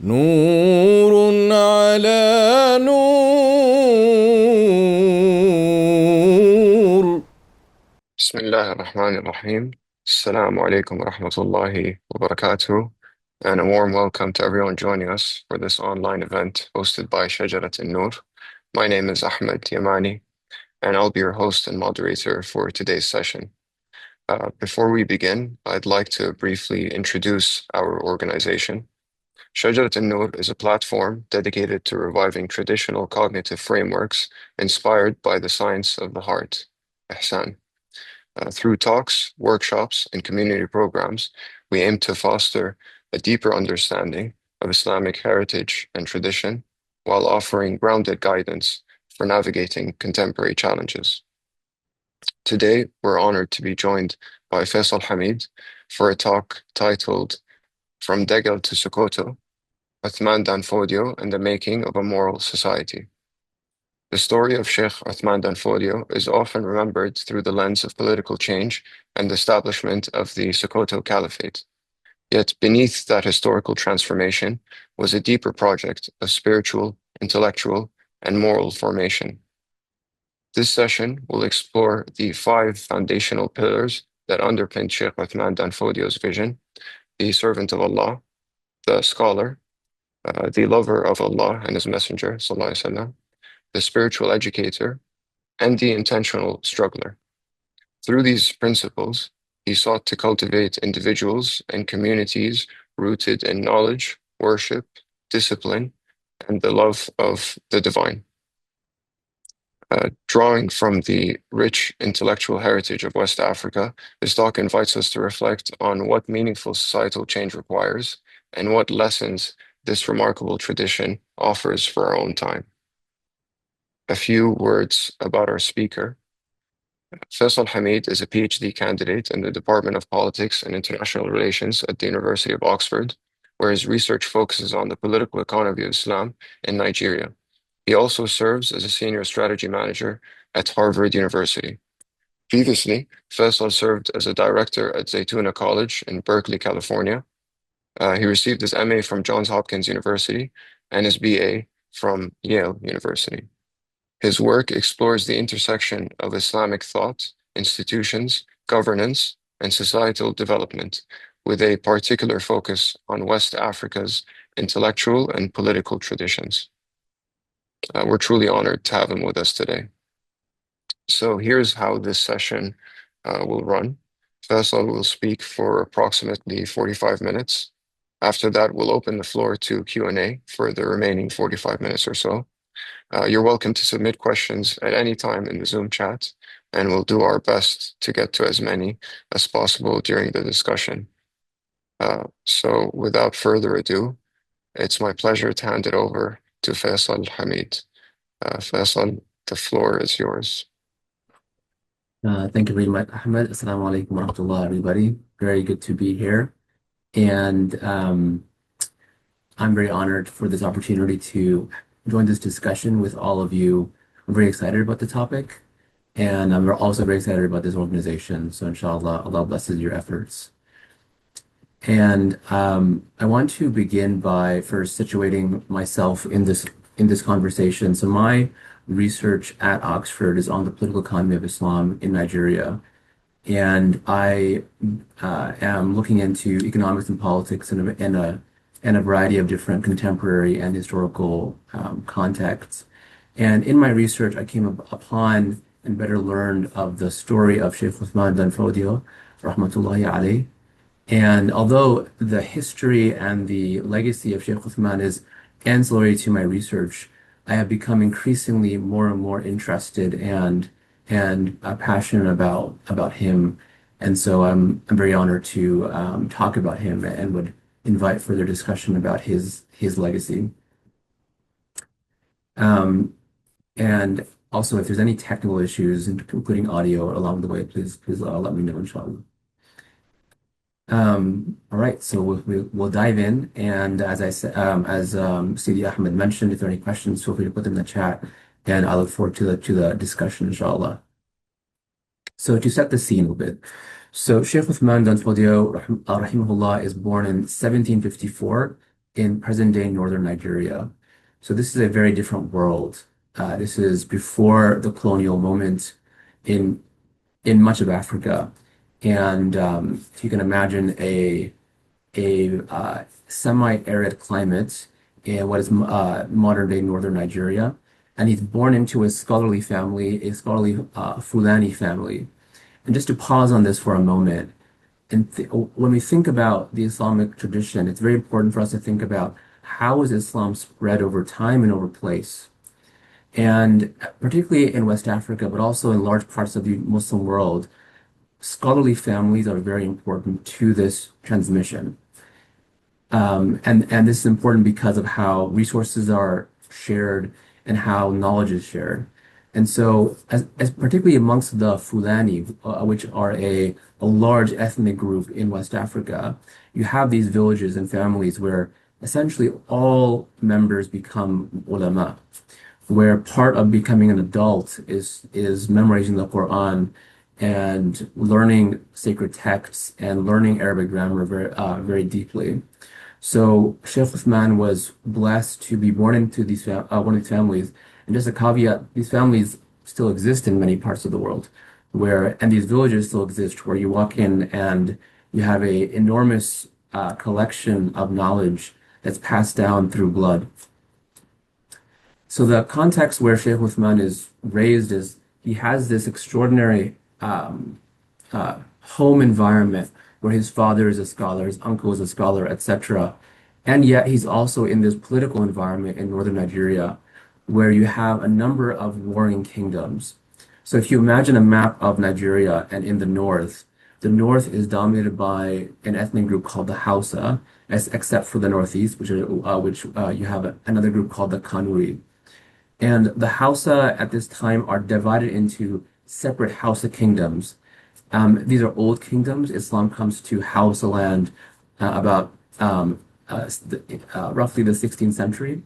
نور على نور. بسم الله الرحمن الرحيم. Assalamu alaikum wa rahmatullahi wa barakatuh. And a warm welcome to everyone joining us for this online event hosted by Shajarat An-Nur. My name is Ahmed Yamani, and I'll be your host and moderator for today's session. Before we begin, I'd like to briefly introduce our organization. Shajarat An-Nur is a platform dedicated to reviving traditional cognitive frameworks inspired by the science of the heart, Ihsan. Through talks, workshops, and community programs, we aim to foster a deeper understanding of Islamic heritage and tradition while offering grounded guidance for navigating contemporary challenges. Today, we're honored to be joined by Faisal Hamid for a talk titled From Degel to Sokoto, Uthman Dan Fodio and the Making of a Moral Society. The story of Shaykh Usman dan Fodio is often remembered through the lens of political change and the establishment of the Sokoto Caliphate. Yet beneath that historical transformation was a deeper project of spiritual, intellectual, and moral formation. This session will explore the five foundational pillars that underpinned Shaykh Uthman dan Fodio's vision: the servant of Allah, the scholar, the lover of Allah and His Messenger, sallallahu alaihi wasallam, the spiritual educator, and the intentional struggler. Through these principles, he sought to cultivate individuals and communities rooted in knowledge, worship, discipline, and the love of the divine. Drawing from the rich intellectual heritage of West Africa, this talk invites us to reflect on what meaningful societal change requires and what lessons this remarkable tradition offers for our own time. A few words about our speaker. Faisal Hamid is a Ph.D. candidate in the Department of Politics and International Relations at the University of Oxford, where his research focuses on the political economy of Islam in Nigeria. He also serves as a senior strategy manager at Harvard University. Previously, Faisal served as a director at Zaytuna College in Berkeley, California. He received his MA from Johns Hopkins University and his BA from Yale University. His work explores the intersection of Islamic thought, institutions, governance, and societal development, with a particular focus on West Africa's intellectual and political traditions. We're truly honored to have him with us today. So here's how this session will run. Faisal will speak for approximately 45 minutes. After that, we'll open the floor to Q&A for the remaining 45 minutes or so. You're welcome to submit questions at any time in the Zoom chat, and we'll do our best to get to as many as possible during the discussion. So without further ado, it's my pleasure to hand it over to Faisal Hamid. Faisal, the floor is yours. Thank you very much, Ahmed. Assalamu alaikum wa rahmatullah, everybody. Very good to be here. And I'm very honored for this opportunity to join this discussion with all of you. I'm very excited about the topic, and I'm also very excited about this organization. So inshallah, Allah blesses your efforts. And I want to begin by first situating myself in this conversation. So my research at Oxford is on the political economy of Islam in Nigeria. And I am looking into economics and politics in a variety of different contemporary and historical contexts. And in my research, I came upon and better learned of the story of Shaykh Uthman dan Fodio, rahmatullahi alayh. And although the history and the legacy of Shaykh Uthman is ancillary to my research, I have become increasingly more and more interested and passionate about him. And so I'm very honored to talk about him and would invite further discussion about his legacy. And also, if there's any technical issues, including audio along the way, please let me know, inshallah. All right, so we'll dive in, and as I said, as Sidi Ahmed mentioned, if there are any questions, feel free to put them in the chat, and I look forward to the discussion, inshallah. So to set the scene a little bit, so Shaykh Uthman dan Fodio, rahimahullah, is born in 1754 in present-day northern Nigeria. So this is a very different world. This is before the colonial moment in much of Africa, and if you can imagine a semi-arid climate in what is modern-day northern Nigeria, and he's born into a scholarly family, a scholarly Fulani family. And just to pause on this for a moment, and when we think about the Islamic tradition, it's very important for us to think about how is Islam spread over time and over place. And particularly in West Africa, but also in large parts of the Muslim world, scholarly families are very important to this transmission. And this is important because of how resources are shared and how knowledge is shared. And so, as particularly amongst the Fulani, which are a large ethnic group in West Africa, you have these villages and families where essentially all members become ulama, where part of becoming an adult is memorizing the Quran and learning sacred texts and learning Arabic grammar very deeply. So Shaykh Usman was blessed to be born into one of these families. And just a caveat, these families still exist in many parts of the world, and these villages still exist, where you walk in and you have a enormous collection of knowledge that's passed down through blood. So the context where Shaykh Usman is raised is he has this extraordinary home environment where his father is a scholar, his uncle is a scholar, etc. And yet he's also in this political environment in northern Nigeria where you have a number of warring kingdoms. So if you imagine a map of Nigeria and in the north is dominated by an ethnic group called the Hausa, except for the northeast, which you have another group called the Kanuri. And the Hausa at this time are divided into separate Hausa kingdoms. These are old kingdoms. Islam comes to Hausa land about roughly the 16th century.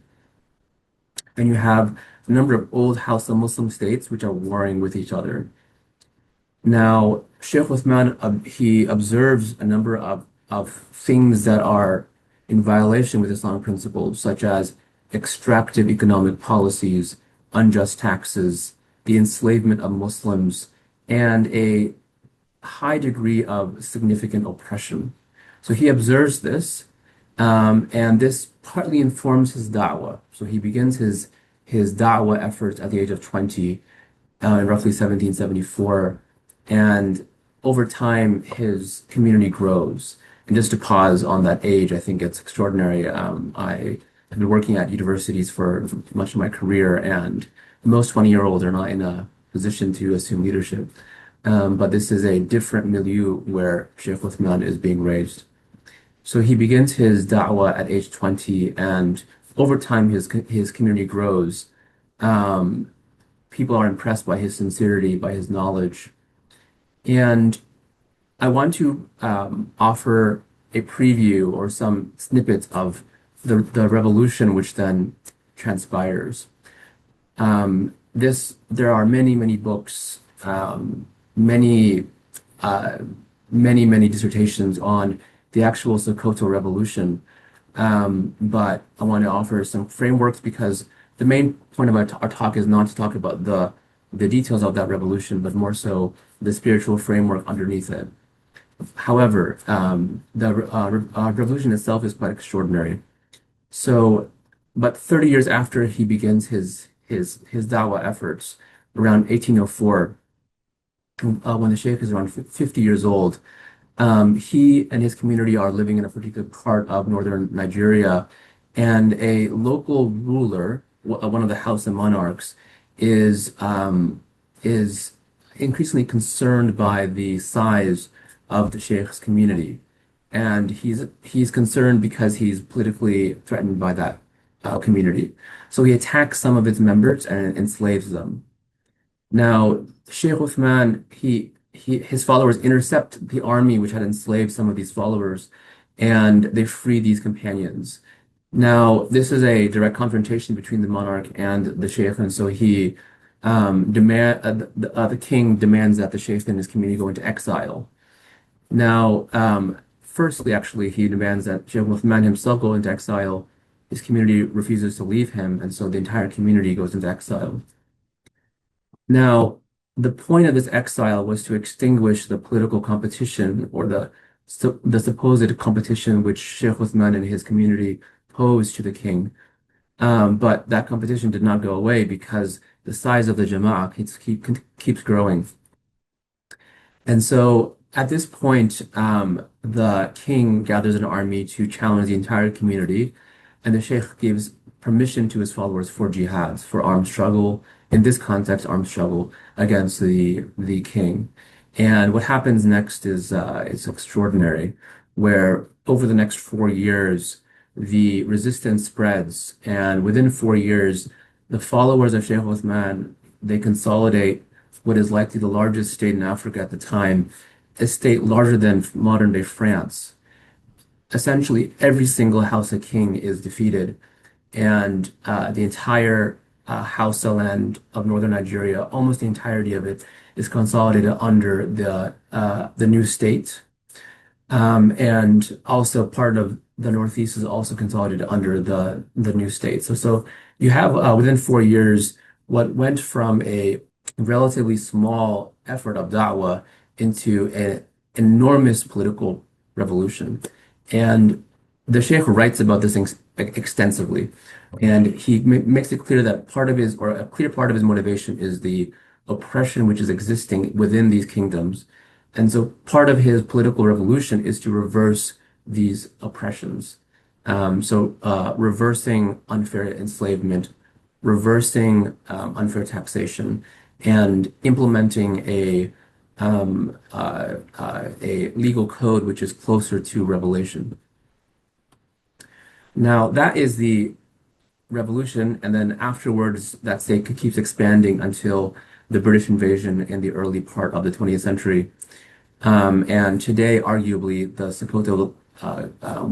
And you have a number of old Hausa Muslim states which are warring with each other. Now, Shaykh Uthman, he observes a number of things that are in violation with Islamic principles, such as extractive economic policies, unjust taxes, the enslavement of Muslims, and a high degree of significant oppression. So he observes this, and this partly informs his da'wah. So he begins his da'wah efforts at the age of 20, in roughly 1774, and over time his community grows. And just to pause on that age, I think it's extraordinary. I have been working at universities for much of my career, and most 20-year-olds are not in a position to assume leadership. But this is a different milieu where Shaykh Uthman is being raised. So he begins his da'wah at age 20, and over time his community grows. People are impressed by his sincerity, by his knowledge. And I want to offer a preview or some snippets of the revolution which then transpires. There are many books, many many dissertations on the actual Sokoto revolution. But I want to offer some frameworks because the main point of our talk is not to talk about the details of that revolution, but more so the spiritual framework underneath it. However, the revolution itself is quite extraordinary. So, but 30 years after he begins his dawah efforts, around 1804, when the Sheikh is around 50 years old, he and his community are living in a particular part of northern Nigeria, and a local ruler, one of the Hausa monarchs, is increasingly concerned by the size of the Sheikh's community, and he's concerned because he's politically threatened by that community. So he attacks some of its members and enslaves them. Now, Shaykh Uthman, his followers intercept the army which had enslaved some of these followers, and they free these companions. Now, this is a direct confrontation between the monarch and the sheikh, and so the king demands that the sheikh and his community go into exile. Now, Firstly, actually, he demands that Shaykh Uthman himself go into exile. His community refuses to leave him, and so the entire community goes into exile. Now, the point of this exile was to extinguish the political competition or the supposed competition which Shaykh Uthman and his community posed to the king. But that competition did not go away because the size of the Jama'ah keeps growing. And so at this point, the king gathers an army to challenge the entire community, and the sheikh gives permission to his followers for jihad, for armed struggle, in this context, armed struggle against the king. And what happens next is it's extraordinary, where over the next 4 years, the resistance spreads, and within 4 years, the followers of Shaykh Uthman, they consolidate what is likely the largest state in Africa at the time, a state larger than modern day France. Essentially, every single Hausa king is defeated, and the entire Hausa land of northern Nigeria, almost the entirety of it, is consolidated under the new state. And also part of the Northeast is also consolidated under the new state. So you have within 4 years what went from a relatively small effort of da'wah into an enormous political revolution. And the Sheikh writes about this extensively. And he makes it clear that part of his, or a clear part of his motivation is the oppression which is existing within these kingdoms. And so part of his political revolution is to reverse these oppressions. Reversing unfair enslavement, reversing unfair taxation, and implementing a legal code which is closer to revelation. Now, that is the revolution, and then afterwards, that state keeps expanding until the British invasion in the early part of the 20th century. And today, arguably, the Sokoto,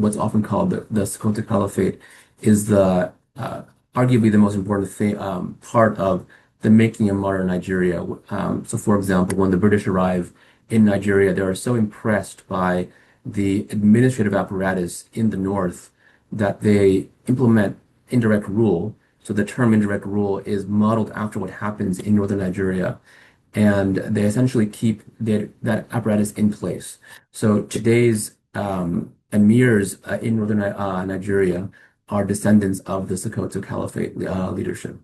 what's often called the Sokoto Caliphate, is arguably the most important thing, part of the making of modern Nigeria. So, for example, when the British arrive in Nigeria, they are so impressed by the administrative apparatus in the north that they implement indirect rule. So the term indirect rule is modeled after what happens in northern Nigeria, and they essentially keep that apparatus in place. So today's emirs in northern Nigeria are descendants of the Sokoto Caliphate leadership.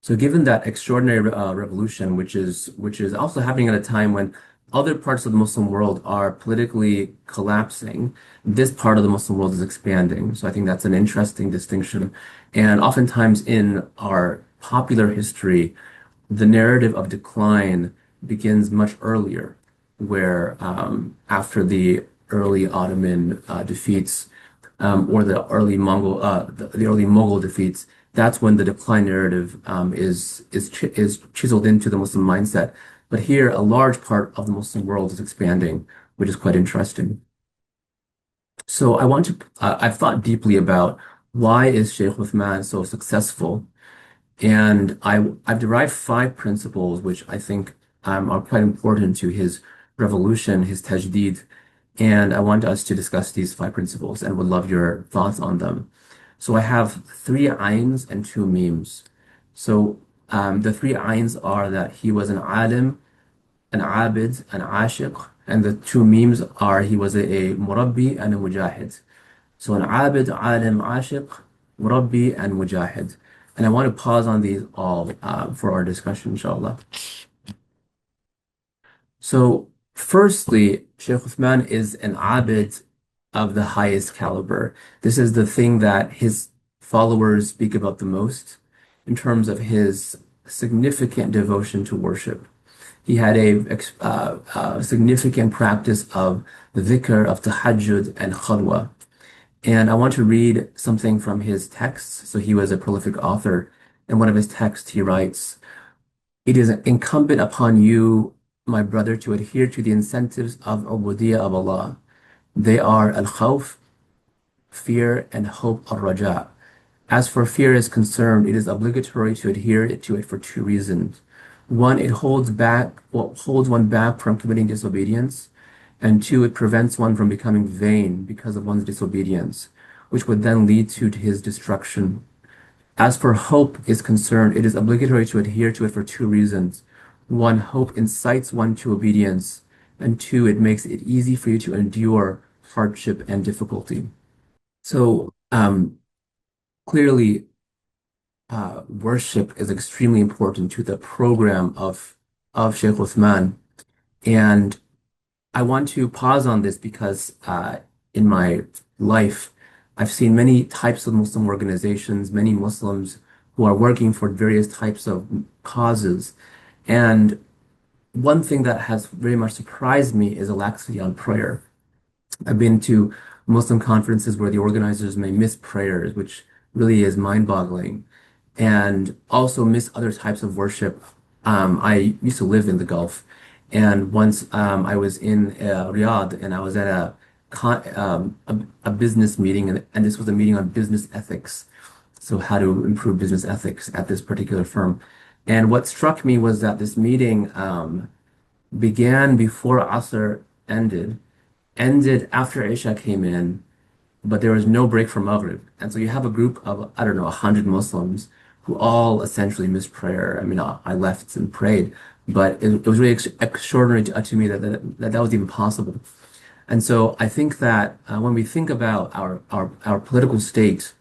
So given that extraordinary revolution, which is also happening at a time when other parts of the Muslim world are politically collapsing, this part of the Muslim world is expanding. So I think that's an interesting distinction. And oftentimes in our popular history, the narrative of decline begins much earlier, where after the early Ottoman defeats or the early Mughal defeats, that's when the decline narrative is chiseled into the Muslim mindset. But here, a large part of the Muslim world is expanding, which is quite interesting. So I've thought deeply about why is Shaykh Uthman so successful, and I've derived 5 principles which I think are quite important to his revolution, his tajdeed, and I want us to discuss these 5 principles and would love your thoughts on them. So I have 3 ayns and 2 memes. So the 3 ayns are that he was an alim, an abid, an ashiq, and the 2 memes are he was a murabbi and a mujahid. So an abid, alim, ashiq, murabbi, and mujahid. And I want to pause on these all for our discussion, inshallah. So firstly, Shaykh Uthman is an abid of the highest caliber. This is the thing that his followers speak about the most in terms of his significant devotion to worship. He had a significant practice of the dhikr, of tahajjud, and khalwa. And I want to read something from his texts. So he was a prolific author. In one of his texts, he writes, "It is incumbent upon you, my brother, to adhere to the incentives of ubudiyya of Allah. They are al-khawf, fear, and hope, al-raja. As for fear is concerned, it is obligatory to adhere to it for 2 reasons. One, it holds one back from committing disobedience, And two, it prevents one from becoming vain because of one's disobedience, which would then lead to his destruction. As for hope is concerned, it is obligatory to adhere to it for two reasons. One, hope incites one to obedience, and two, it makes it easy for you to endure hardship and difficulty. So, clearly, worship is extremely important to the program of Shaykh Usman. And I want to pause on this because in my life, I've seen many types of Muslim organizations, many Muslims who are working for various types of causes. And one thing that has very much surprised me is a laxity on prayer. I've been to Muslim conferences where the organizers may miss prayers, which really is mind-boggling, and also miss other types of worship. I used to live in the Gulf, and once I was in Riyadh, and I was at a business meeting, and this was a meeting on business ethics, so how to improve business ethics at this particular firm. And what struck me was that this meeting began before Asr ended, ended after Isha came in, but there was no break for Maghrib. And so you have a group of, I don't know, 100 Muslims who all essentially missed prayer. I mean, I left and prayed, but it was really extraordinary to me that was even possible. And so I think that when we think about our political state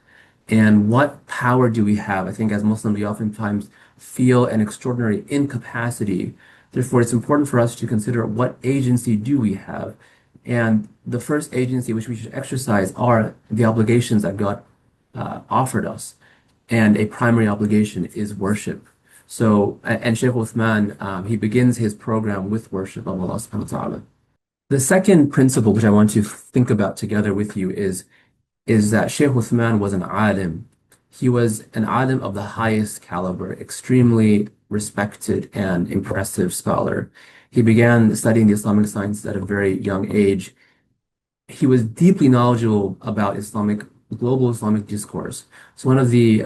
and what power do we have, I think as Muslims, we oftentimes feel an extraordinary incapacity. Therefore, it's important for us to consider what agency do we have. And the first agency which we should exercise are the obligations that God offered us. And a primary obligation is worship. So, and Shaykh Uthman, he begins his program with worship of Allah subhanahu wa ta'ala. The second principle which I want to think about together with you is that Shaykh Uthman was an alim. He was an alim of the highest caliber, extremely respected and impressive scholar. He began studying the Islamic sciences at a very young age. He was deeply knowledgeable about global Islamic discourse. So one of the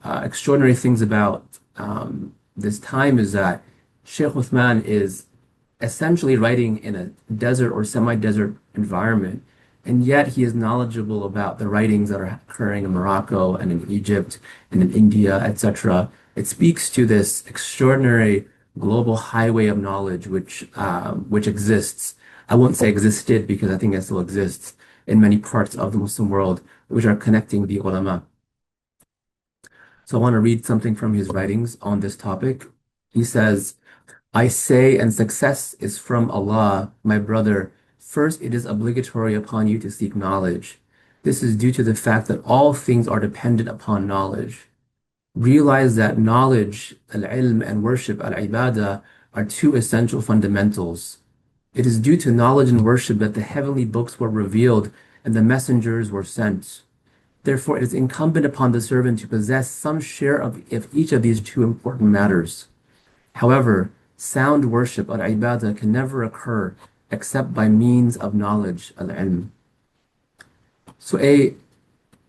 extraordinary things about this time is that Shaykh Uthman is essentially writing in a desert or semi-desert environment, and yet he is knowledgeable about the writings that are occurring in Morocco and in Egypt and in India, etc. It speaks to this extraordinary global highway of knowledge which exists. I won't say existed because I think it still exists in many parts of the Muslim world, which are connecting the ulama. So I want to read something from his writings on this topic. He says, I say, and success is from Allah, my brother. First, it is obligatory upon you to seek knowledge. This is due to the fact that all things are dependent upon knowledge. Realize that knowledge, al-ilm, and worship, al-ibadah, are two essential fundamentals. It is due to knowledge and worship that the heavenly books were revealed and the messengers were sent. Therefore, it is incumbent upon the servant to possess some share of each of these two important matters. However, sound worship, al-ibadah, can never occur except by means of knowledge, al-ilm. So a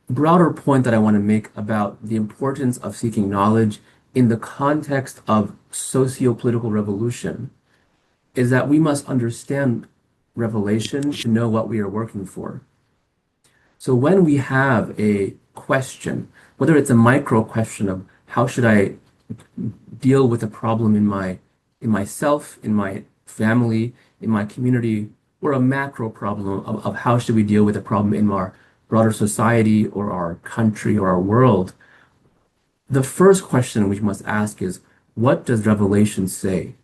broader point that I want to make about the importance of seeking knowledge in the context of socio-political revolution is that we must understand revelation to know what we are working for. So when we have a question, whether it's a micro question of how should I deal with a problem in myself, in my family, in my community, or a macro problem of how should we deal with a problem in our broader society or our country or our world, the first question we must ask is, what does Revelation say?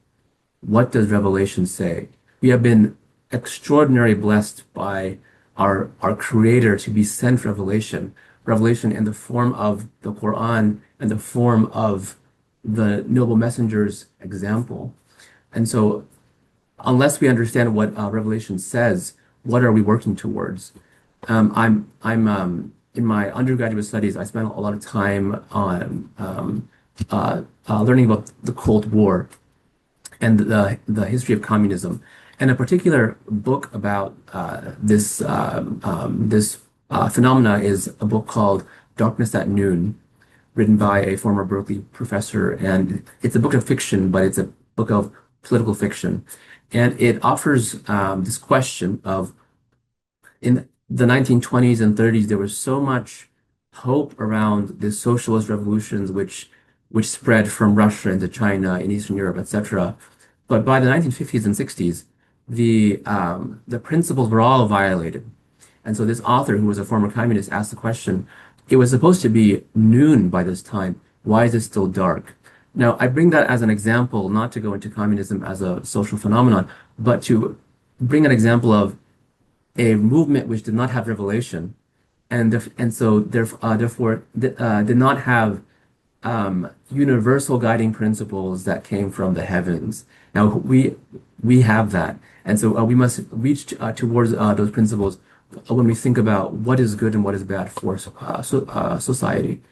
What does Revelation say? We have been extraordinarily blessed by our Creator to be sent revelation, revelation in the form of the Quran and the form of the noble messenger's example. And so, unless we understand what Revelation says, what are we working towards? I'm in my undergraduate studies, I spent a lot of time on learning about the Cold War and the history of communism. And a particular book about this phenomena is a book called Darkness at Noon, written by a former Berkeley professor. And it's a book of fiction, but it's a book of political fiction. And it offers this question of in the 1920s and 30s, there was so much hope around the socialist revolutions which spread from Russia into China and Eastern Europe, etc. But by the 1950s and 60s, the principles were all violated. And so this author, who was a former communist, asked the question, it was supposed to be noon by this time. Why is it still dark? Now, I bring that as an example, not to go into communism as a social phenomenon, but to bring an example of a movement which did not have revelation, and so therefore did not have universal guiding principles that came from the heavens. Now we have that, and so we must reach towards those principles when we think about what is good and what is bad for society.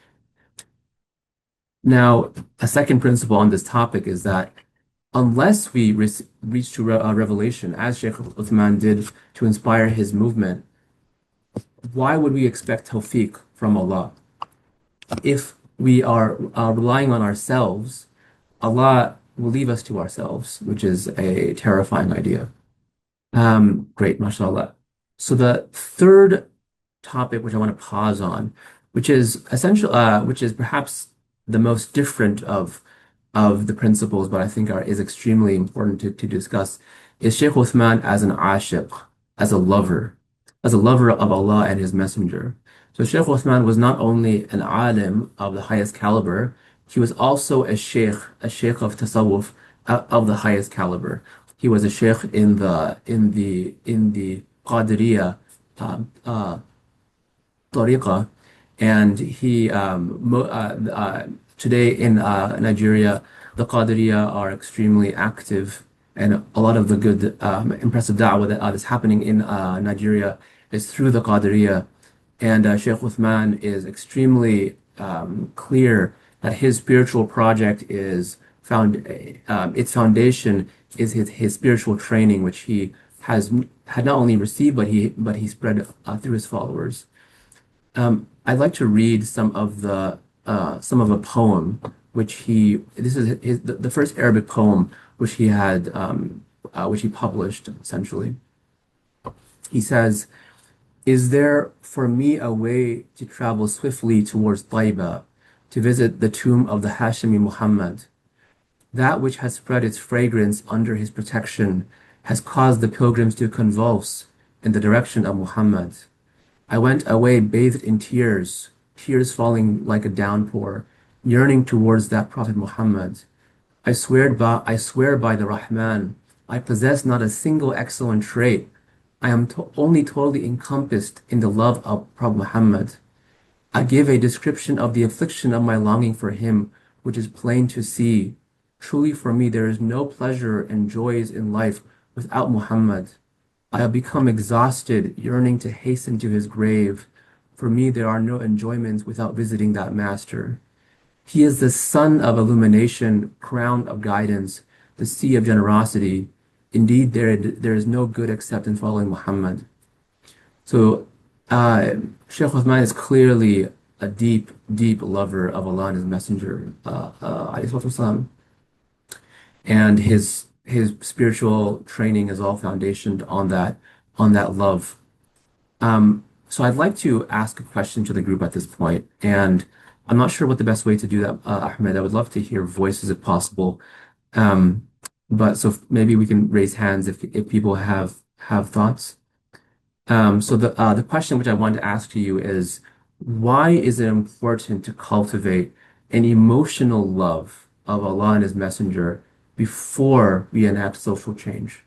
Now, a second principle on this topic is that unless we reach to revelation, as Shaykh Usman did to inspire his movement, why would we expect tawfiq from Allah? If we are relying on ourselves, Allah will leave us to ourselves, which is a terrifying idea. Great, mashallah. So the third topic which I want to pause on, which is essential, which is perhaps the most different of the principles, but I think is extremely important to discuss, is Shaykh Uthman as an ashiq, as a lover, of Allah and His Messenger. So Shaykh Uthman was not only an alim of the highest caliber, he was also a sheikh of tasawwuf of the highest caliber. He was a sheikh in the Qadiriyya tariqah, and today in Nigeria, the Qadiriyya are extremely active, and a lot of the good, impressive da'wah that is happening in Nigeria is through the Qadiriyya. And Shaykh Uthman is extremely clear that his spiritual project is its foundation is his spiritual training, which he had not only received, but he spread through his followers. I'd like to read some of a poem this is the first Arabic poem which he published essentially. He says, "Is there for me a way to travel swiftly towards Taiba, to visit the tomb of the Hashimi Muhammad? That which has spread its fragrance under his protection has caused the pilgrims to convulse in the direction of Muhammad. I went away bathed in tears, tears falling like a downpour, yearning towards that Prophet Muhammad. I swear by the Rahman, I possess not a single excellent trait. I am only totally encompassed in the love of Prophet Muhammad. I give a description of the affliction of my longing for him, which is plain to see. Truly for me there is no pleasure and joys in life without Muhammad. I have become exhausted, yearning to hasten to his grave. For me there are no enjoyments without visiting that master. He is the sun of illumination, crown of guidance, the sea of generosity. Indeed, there is no good except in following Muhammad." So, Shaykh Uthman is clearly a deep, deep lover of Allah and His Messenger, alayhi salatu wasalam. And his spiritual training is all foundationed on that love. So I'd like to ask a question to the group at this point, and I'm not sure what the best way to do that, Ahmed. I would love to hear voices if possible. But so maybe we can raise hands if people have thoughts. So the question which I want to ask to you is, why is it important to cultivate an emotional love of Allah and His Messenger before we enact social change?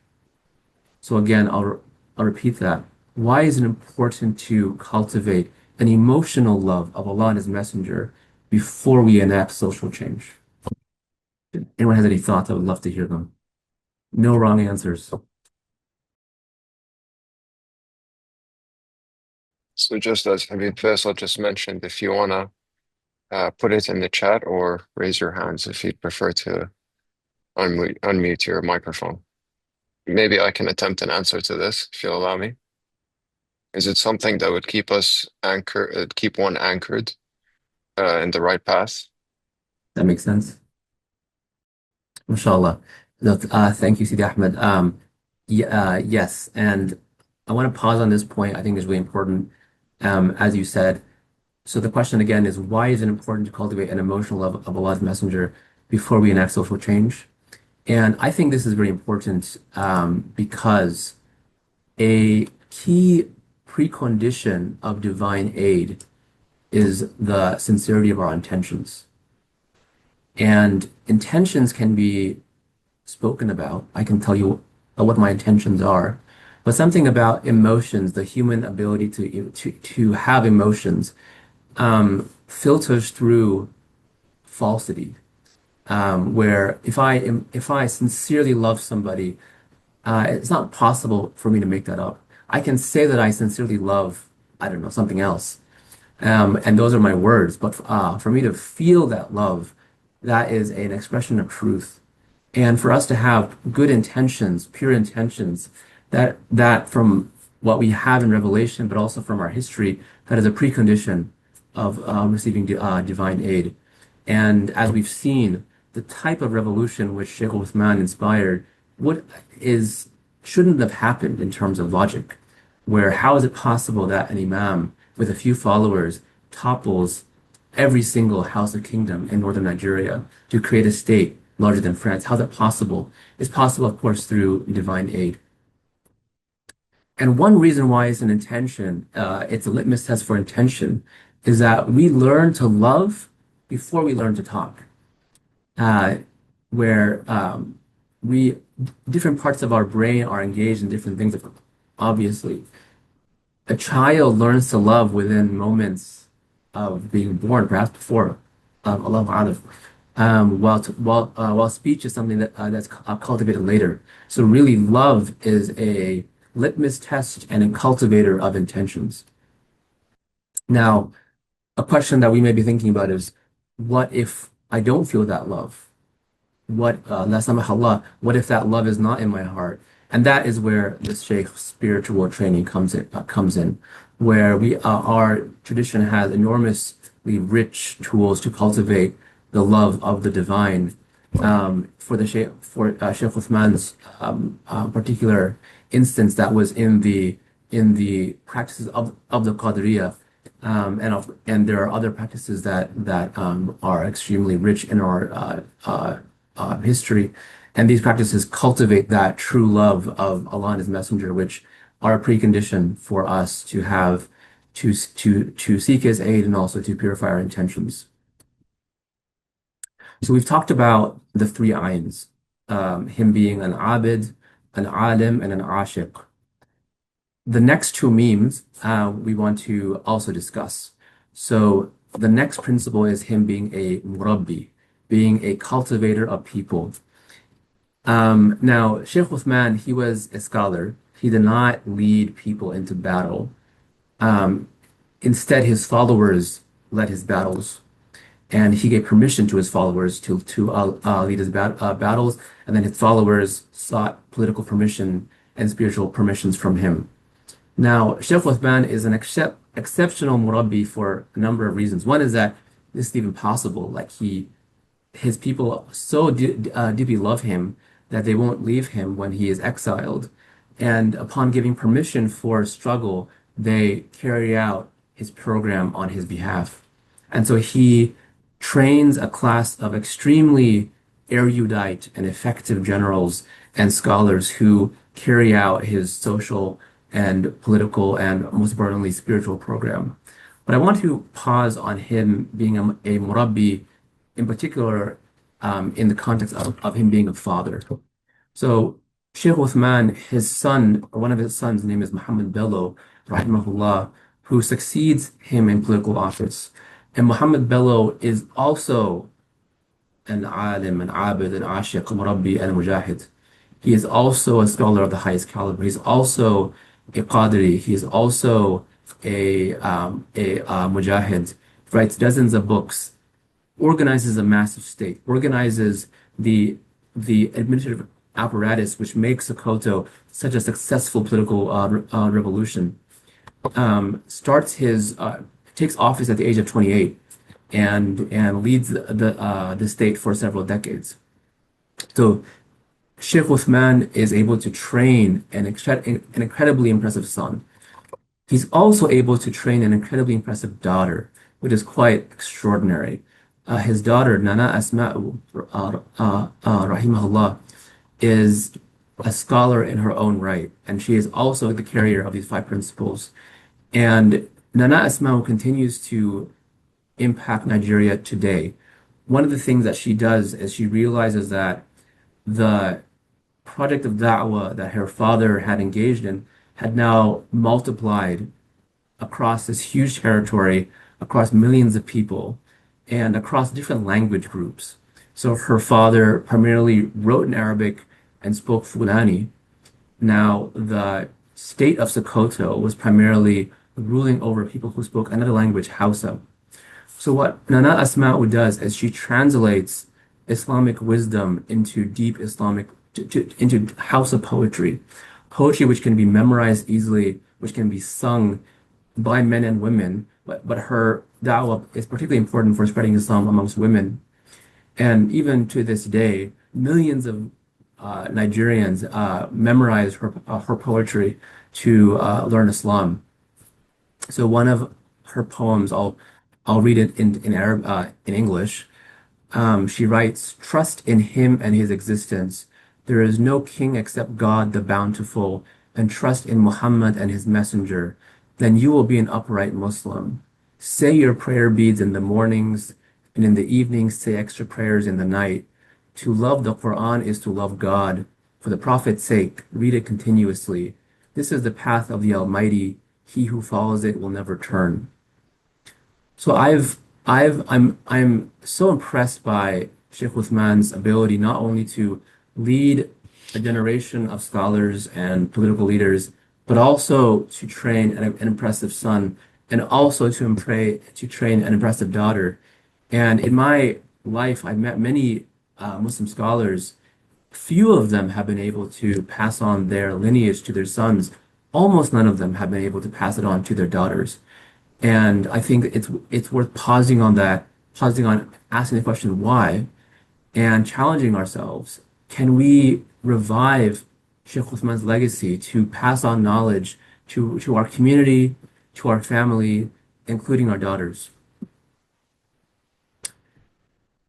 So again, I'll repeat that. Why is it important to cultivate an emotional love of Allah and His Messenger before we enact social change? If anyone has any thoughts, I would love to hear them. No wrong answers. So just as Habib Faisal just mentioned, if you wanna put it in the chat or raise your hands if you'd prefer to unmute your microphone. Maybe I can attempt an answer to this, if you'll allow me. Is it something that would keep one anchored in the right path? That makes sense. Mashallah. No, thank you, Sidi Ahmed. Yes, and I want to pause on this point. I think it's really important. As you said, so the question again is, why is it important to cultivate an emotional love of Allah's Messenger before we enact social change? And I think this is very important because a key precondition of divine aid is the sincerity of our intentions. And intentions can be spoken about. I can tell you what my intentions are, but something about emotions, the human ability to have emotions, filters through falsity. Where if I sincerely love somebody, it's not possible for me to make that up. I can say that I sincerely love, I don't know, something else, and those are my words. But for me to feel that love, that is an expression of truth. And for us to have good intentions, pure intentions, that from what we have in Revelation, but also from our history, that is a precondition of receiving divine aid. And as we've seen, the type of revolution which Shaykh Usman inspired, what is shouldn't have happened in terms of logic. Where how is it possible that an imam with a few followers topples every single house or kingdom in northern Nigeria to create a state larger than France? How is that possible? It's possible, of course, through divine aid. And one reason why it's an intention, it's a litmus test for intention, is that we learn to love before we learn to talk. Uh, where we different parts of our brain are engaged in different things, obviously. A child learns to love within moments of being born, perhaps before Allah Alam. While speech is something that's cultivated later. So really, love is a litmus test and a cultivator of intentions. Now, a question that we may be thinking about is, what if I don't feel that love? La samah, what if that love is not in my heart? And that is where the Shaykh spiritual training comes in, where our tradition has enormously rich tools to cultivate the love of the divine. For Shaykh Uthman's particular instance, that was in the practices of the Qadiriyah, and there are other practices that are extremely rich in our history, and these practices cultivate that true love of Allah and His Messenger, which are a precondition for us to have to seek His aid and also to purify our intentions. So we've talked about the three ayns, him being an Abid, an Alim, and an Ashiq. The next two memes we want to also discuss. So the next principle is him being a Murabbi, being a cultivator of people. Now, Shaykh Uthman, he was a scholar. He did not lead people into battle. Um, Instead, his followers led his battles, and he gave permission to his followers to lead his battles, and then his followers sought political permission and spiritual permissions from him. Now, Shaykh Uthman is an exceptional Murabbi for a number of reasons. One is that this is even possible. Like his people so deeply love him that they won't leave him when he is exiled. And upon giving permission for struggle, they carry out his program on his behalf. And so he trains a class of extremely erudite and effective generals and scholars who carry out his social and political and most importantly spiritual program. But I want to pause on him being a Murabbi in particular, in the context of him being a father. So Shaykh Uthman, his son, or one of his sons' name is Muhammad Bello, rahimahullah, who succeeds him in political office. And Muhammad Bello is also an alim, an abid, an ashiq, murabbi, and a mujahid. He is also a scholar of the highest caliber. He's also a qadri. He's also a mujahid. Writes dozens of books, organizes a massive state, organizes the administrative apparatus which makes Sokoto such a successful political revolution. Starts his Takes office at the age of 28 and leads the state for several decades. So Shaykh Usman is able to train an incredibly impressive son. He's also able to train an incredibly impressive daughter, which is quite extraordinary. His daughter, Nana Asma'u, rahimahullah, is a scholar in her own right, and she is also the carrier of these five principles. And Nana Asma'u continues to impact Nigeria today. One of the things that she does is she realizes that the project of da'wah that her father had engaged in had now multiplied across this huge territory, across millions of people, and across different language groups. So her father primarily wrote in Arabic and spoke Fulani. Now, the state of Sokoto was primarily ruling over people who spoke another language, Hausa. So what Nana Asma'u does is she translates Islamic wisdom into deep Islamic, into Hausa poetry, poetry which can be memorized easily, which can be sung by men and women. But her da'wah is particularly important for spreading Islam amongst women. And even to this day, millions of Nigerians memorize her poetry to learn Islam. So one of her poems, I'll read it in Arab in English. She writes, "Trust in him and his existence. There is no king except God the bountiful, and trust in Muhammad and his messenger. Then you will be an upright Muslim. Say your prayer beads in the mornings, and in the evenings say extra prayers in the night. To love the Quran is to love God. For the Prophet's sake, read it continuously. This is the path of the Almighty. He who follows it will never turn." So I'm so impressed by Sheikh Uthman's ability not only to lead a generation of scholars and political leaders, but also to train an impressive son, and also to train an impressive daughter. And in my life, I've met many Muslim scholars. Few of them have been able to pass on their lineage to their sons. Almost none of them have been able to pass it on to their daughters. And I think it's worth pausing on that, pausing on asking the question why, and challenging ourselves. Can we revive Sheikh Uthman's legacy to pass on knowledge to our community, to our family, including our daughters?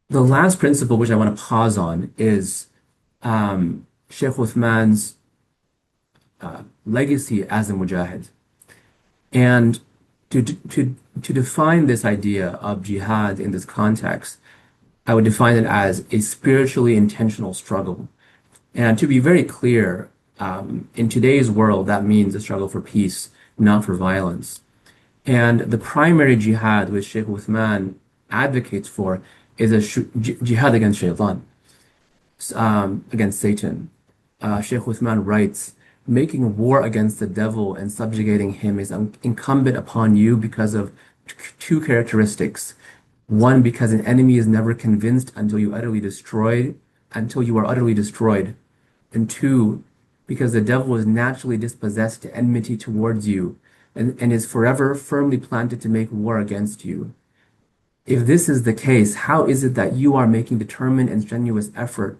The last principle which I want to pause on is Sheikh Uthman's legacy as a Mujahid. And to define this idea of jihad in this context, I would define it as a spiritually intentional struggle. And to be very clear, in today's world, that means a struggle for peace, not for violence. And the primary jihad which Sheikh Uthman advocates for is a jihad against shaitan, against Satan. Sheikh Uthman writes, "Making war against the devil and subjugating him is incumbent upon you because of two characteristics. One, because an enemy is never convinced until you are utterly destroyed. And two, because the devil is naturally dispossessed to enmity towards you and is forever firmly planted to make war against you. If this is the case, how is it that you are making determined and strenuous effort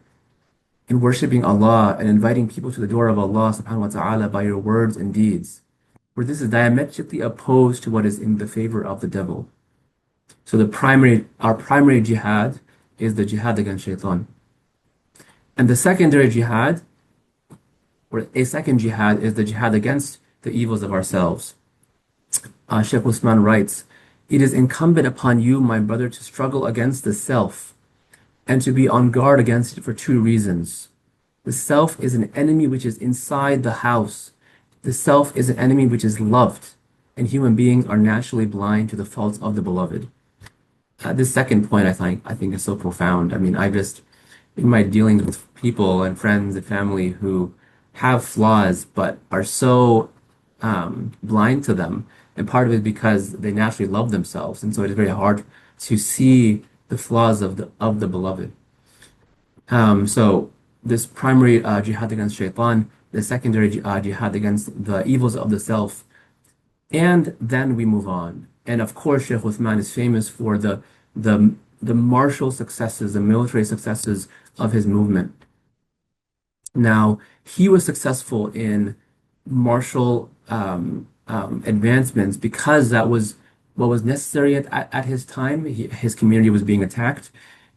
in worshiping Allah and inviting people to the door of Allah subhanahu wa ta'ala by your words and deeds? For this is diametrically opposed to what is in the favor of the devil." So our primary jihad is the jihad against shaitan. And the secondary jihad, or a second jihad, is the jihad against the evils of ourselves. Shaykh Usman writes, "It is incumbent upon you, my brother, to struggle against the self and to be on guard against it for two reasons. The self is an enemy which is inside the house. The self is an enemy which is loved, and human beings are naturally blind to the faults of the beloved." This second point I think is so profound. I mean, in my dealings with people and friends and family who have flaws but are so blind to them, and part of it is because they naturally love themselves, and so it is very hard to see the flaws of the beloved. So this primary jihad against shaitan, the secondary jihad against the evils of the self, and then we move on. And of course, Shaykh Uthman is famous for the martial successes, the military successes of his movement. Now, he was successful in martial advancements because that was what was necessary at his time. His community was being attacked,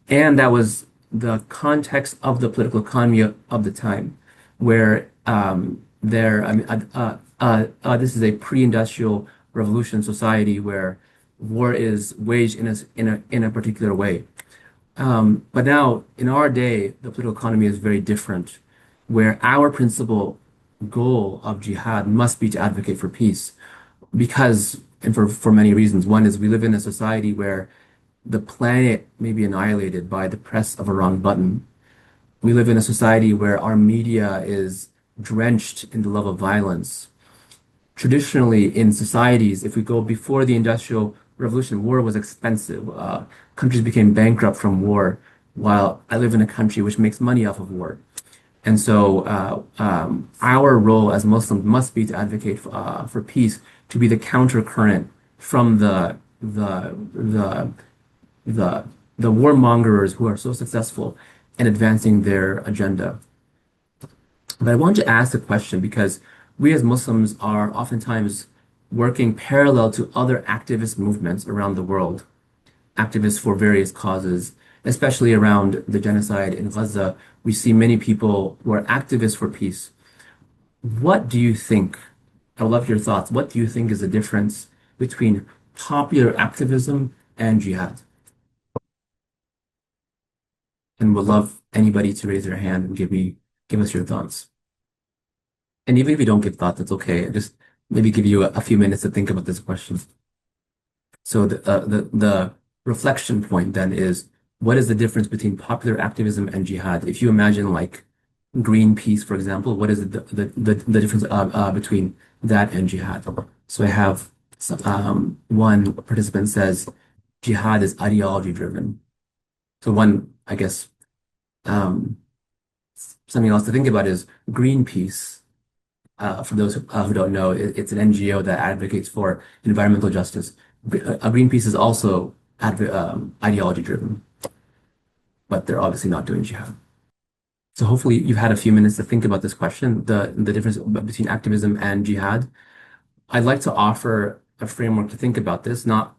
and that was the context of the political economy of the time, where I mean, this is a pre-industrial revolution society where war is waged in a particular way. But now, in our day, the political economy is very different, where our principal goal of jihad must be to advocate for peace, because, and for many reasons. One is we live in a society where the planet may be annihilated by the press of a wrong button. We live in a society where our media is drenched in the love of violence. Traditionally, in societies, if we go before the Industrial Revolution, war was expensive. Countries became bankrupt from war, while I live in a country which makes money off of war. And so, our role as Muslims must be to advocate for peace, to be the counter current from the the warmongers who are so successful in advancing their agenda. But I want to ask a question because we as Muslims are oftentimes working parallel to other activist movements around the world, activists for various causes, especially around the genocide in Gaza. We see many people who are activists for peace. What do you think? I would love your thoughts. What do you think is the difference between popular activism and jihad? And would love anybody to raise their hand and give us your thoughts. And even if you don't give thoughts, it's okay. Just maybe give you a few minutes to think about this question. So the reflection point then is, what is the difference between popular activism and jihad? If you imagine like Greenpeace, for example, what is the difference between that and jihad? So I have one participant says jihad is ideology driven. So one, I guess, um, something else to think about is Greenpeace. For those who don't know, it's an NGO that advocates for environmental justice. Greenpeace is also ideology driven, but they're obviously not doing jihad. So hopefully you've had a few minutes to think about this question, the difference between activism and jihad. I'd like to offer a framework to think about this, not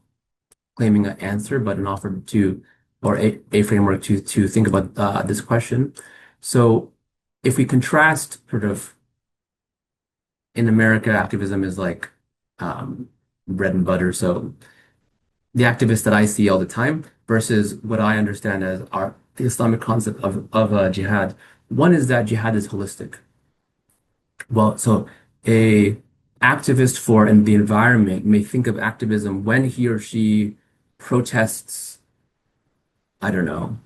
claiming an answer, but an offer to, or a framework to think about this question. So if we contrast sort of in America, activism is like bread and butter. So the activists that I see all the time versus what I understand as the Islamic concept of jihad. One is that jihad is holistic. Well, so a activist for the environment may think of activism when he or she protests, I don't know,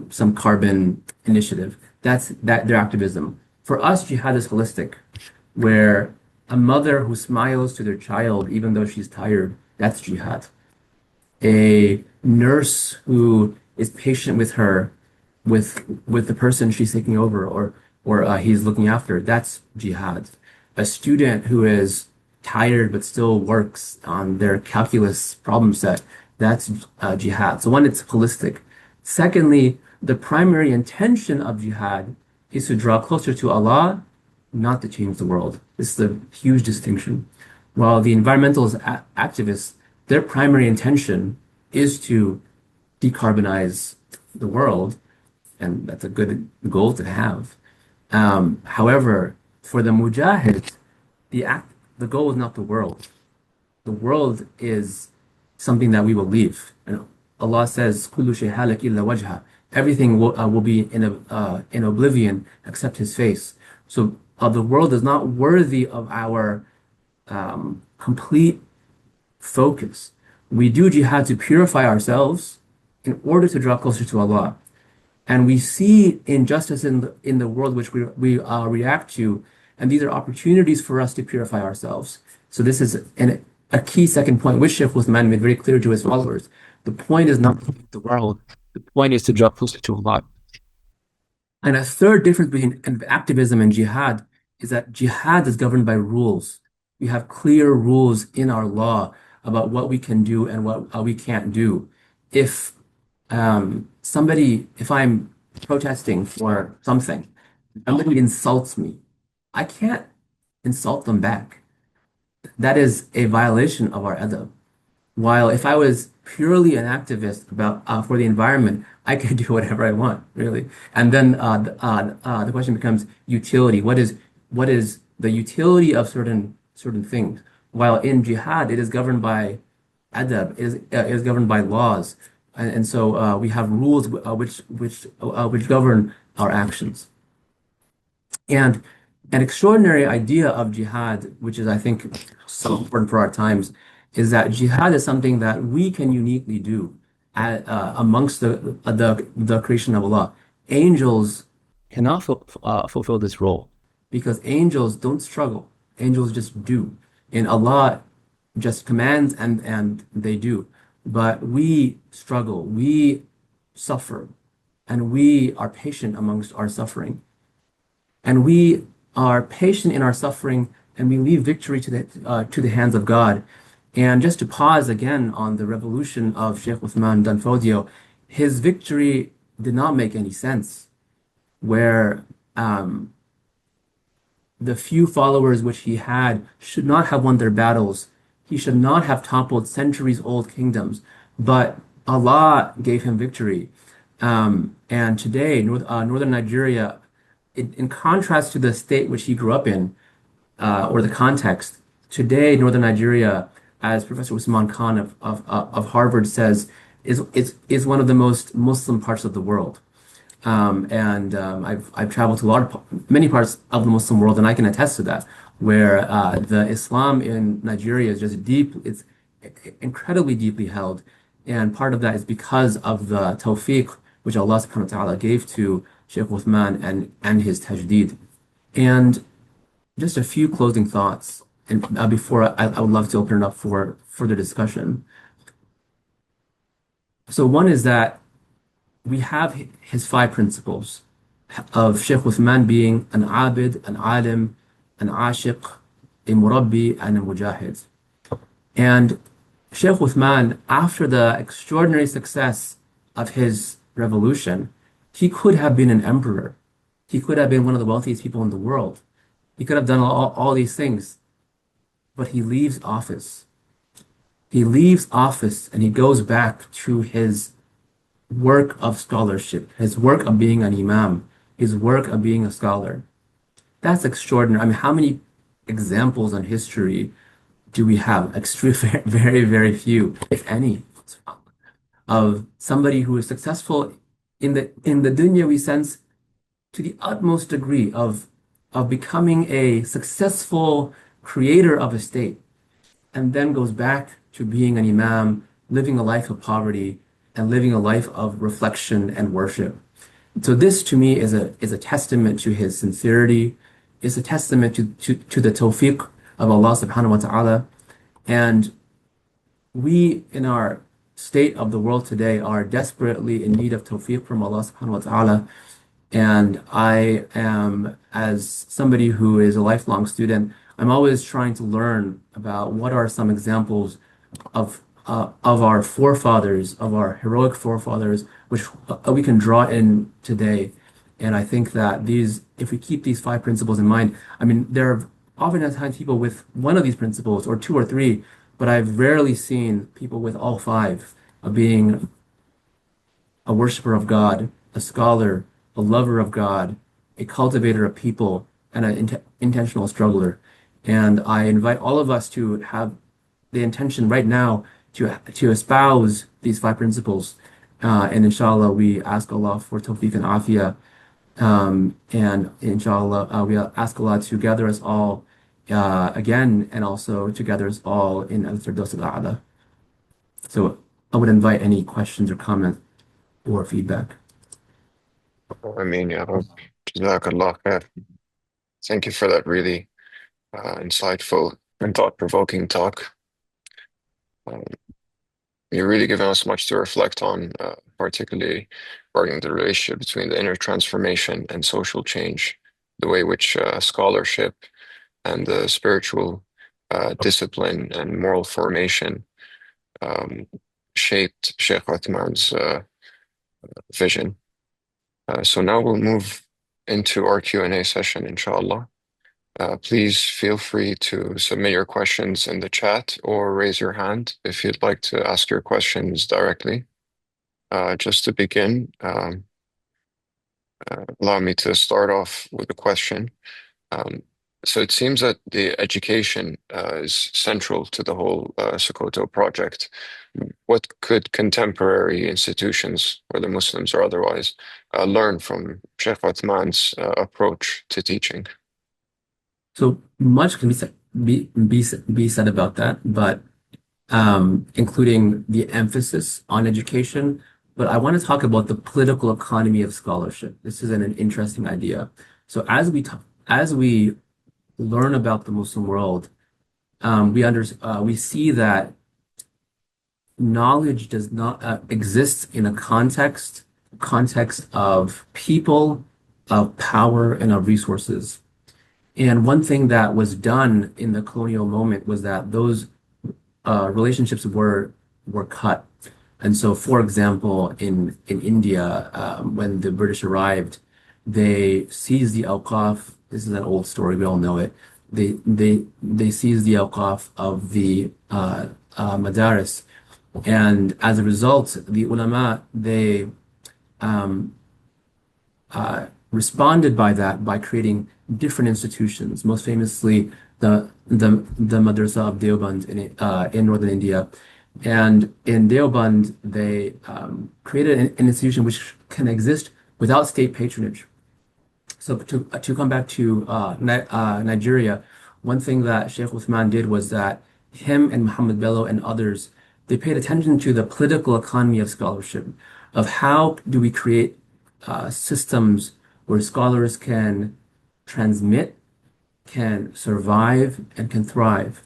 some carbon initiative. That's their activism. For us, jihad is holistic, where a mother who smiles to their child even though she's tired, that's jihad. A nurse who is patient with her, with the person she's taking over or he's looking after, that's jihad. A student who is tired but still works on their calculus problem set, that's jihad. So one, it's holistic. Secondly, the primary intention of jihad is to draw closer to Allah, not to change the world. This is a huge distinction. While the environmentalist activists, their primary intention is to decarbonize the world, and that's a good goal to have. However, for the Mujahid, the goal is not the world. The world is something that we will leave. And Allah says, "Kullu shay halik illa wajha." Everything will be in oblivion except His face. So the world is not worthy of our complete focus. We do jihad to purify ourselves in order to draw closer to Allah. And we see injustice in the world which we react to, and these are opportunities for us to purify ourselves. So this is a key second point, which Shaykh Usman made very clear to his followers. The point is not to make the world. The point is to draw closer to Allah. And a third difference between activism and jihad is that jihad is governed by rules. We have clear rules in our law about what we can do and what we can't do. If if I'm protesting for something. Somebody insults me. I can't insult them back. That is a violation of our adab. While if I was purely an activist about for the environment, I could do whatever I want, really. And then the question becomes utility. What is the utility of certain things? While in jihad, it is governed by adab, it is governed by laws, and so we have rules which govern our actions. And an extraordinary idea of jihad, which is, I think, so important for our times, is that jihad is something that we can uniquely do amongst the creation of Allah. Angels cannot fulfill this role because angels don't struggle. Angels just do. And Allah just commands and they do. But we struggle, we suffer, and we are patient amongst our suffering. And we are patient in our suffering, and we leave victory to the hands of God. And just to pause again on the revolution of Shaykh Usman dan Fodio, his victory did not make any sense. Where the few followers which he had should not have won their battles. He should not have toppled centuries-old kingdoms, but Allah gave him victory. And today, northern Nigeria, in contrast to the state which he grew up in, or the context, today, northern Nigeria, as Professor Usman Khan of Harvard says, is one of the most Muslim parts of the world. I've traveled to many parts of the Muslim world, and I can attest to that, where the Islam in Nigeria is just deep, it's incredibly deeply held, and part of that is because of the tawfiq which Allah subhanahu wa ta'ala gave to Shaykh Uthman and his tajdeed. And just a few closing thoughts, and before I would love to open it up for further discussion. So one is that we have his five principles of Shaykh Uthman being an Abid, an Alim, an Ashiq, a Murabbi, and a Mujahid. And Shaykh Uthman, after the extraordinary success of his revolution, he could have been an emperor. He could have been one of the wealthiest people in the world. He could have done all these things, but he leaves office. He leaves office and he goes back to his work of scholarship, his work of being an imam, his work of being a scholar. That's extraordinary. I mean, how many examples in history do we have? Very, very, very few, if any, of somebody who is successful in the dunyawi sense to the utmost degree of becoming a successful creator of a state, and then goes back to being an imam, living a life of poverty, and living a life of reflection and worship. So this to me is a testament to his sincerity, is a testament to the tawfiq of Allah subhanahu wa ta'ala. And we in our state of the world today are desperately in need of tawfiq from Allah subhanahu wa ta'ala. And I am, as somebody who is a lifelong student, I'm always trying to learn about what are some examples of our forefathers, of our heroic forefathers, which we can draw in today. And I think that if we keep these five principles in mind, I mean, there are oftentimes people with one of these principles or two or three, but I've rarely seen people with all five of being a worshiper of God, a scholar, a lover of God, a cultivator of people, and an intentional struggler. And I invite all of us to have the intention right now to espouse these five principles. And inshallah, we ask Allah for tawfiq and afiyah. And inshallah, we ask Allah to gather us all again, and also to gather us all in Al-Firdaus al-A'la. So I would invite any questions or comments or feedback. I mean, yeah, Jazakallah khair. Thank you for that really insightful and thought-provoking talk. Um, You're really giving us much to reflect on, particularly regarding the relationship between the inner transformation and social change, the way which scholarship and the spiritual discipline and moral formation um, shaped Sheikh Uthman's vision. So now we'll move into our Q&A session, inshallah. Please feel free to submit your questions in the chat or raise your hand if you'd like to ask your questions directly. Just to begin, allow me to start off with a question. So it seems that the education is central to the whole Sokoto project. What could contemporary institutions, whether Muslims or otherwise, learn from Shaykh Uthman's approach to teaching? So much can be said about that, but including the emphasis on education. But I want to talk about the political economy of scholarship. This is an interesting idea. So as we learn about the Muslim world, we see that knowledge does not exist in a context of people, of power, and of resources. And one thing that was done in the colonial moment was that those relationships were cut. And so, for example, in India, when the British arrived, they seized the awqaf. This is an old story, we all know it. They seized the awqaf of the madaris, and as a result, the ulama they um, responded by that by creating different institutions. Most famously, the madrasa of Deoband in northern India. And in Deoband, they created an institution which can exist without state patronage. So to come back to Nigeria, one thing that Shaykh Usman did was that him and Muhammad Bello and others, they paid attention to the political economy of scholarship, of how do we create systems where scholars can transmit, can survive, and can thrive.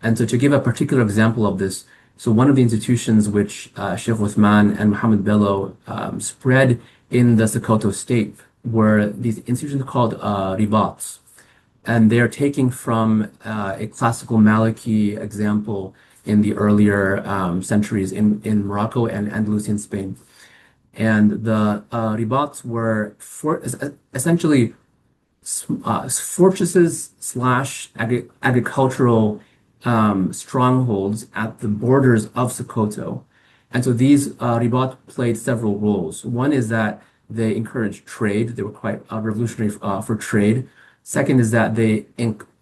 And so to give a particular example of this, so one of the institutions which Shaykh Uthman and Muhammad Bello spread in the Sokoto state were these institutions called ribats. And they're taking from a classical Maliki example in the earlier centuries in Morocco and Andalusian Spain. And the ribats were essentially fortresses slash agricultural strongholds at the borders of Sokoto. And so these ribat played several roles. One is that they encouraged trade. They were quite revolutionary for trade. Second is that they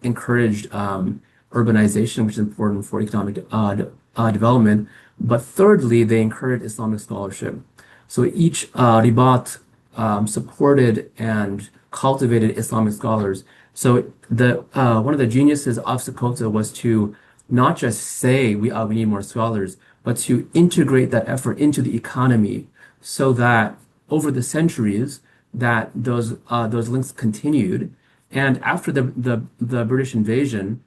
encouraged urbanization, which is important for economic development. But thirdly, they encouraged Islamic scholarship. So each ribat supported and cultivated Islamic scholars. So the one of the geniuses of Sokoto was to not just say we need more scholars, but to integrate that effort into the economy, so that over the centuries that those links continued, and after the British invasion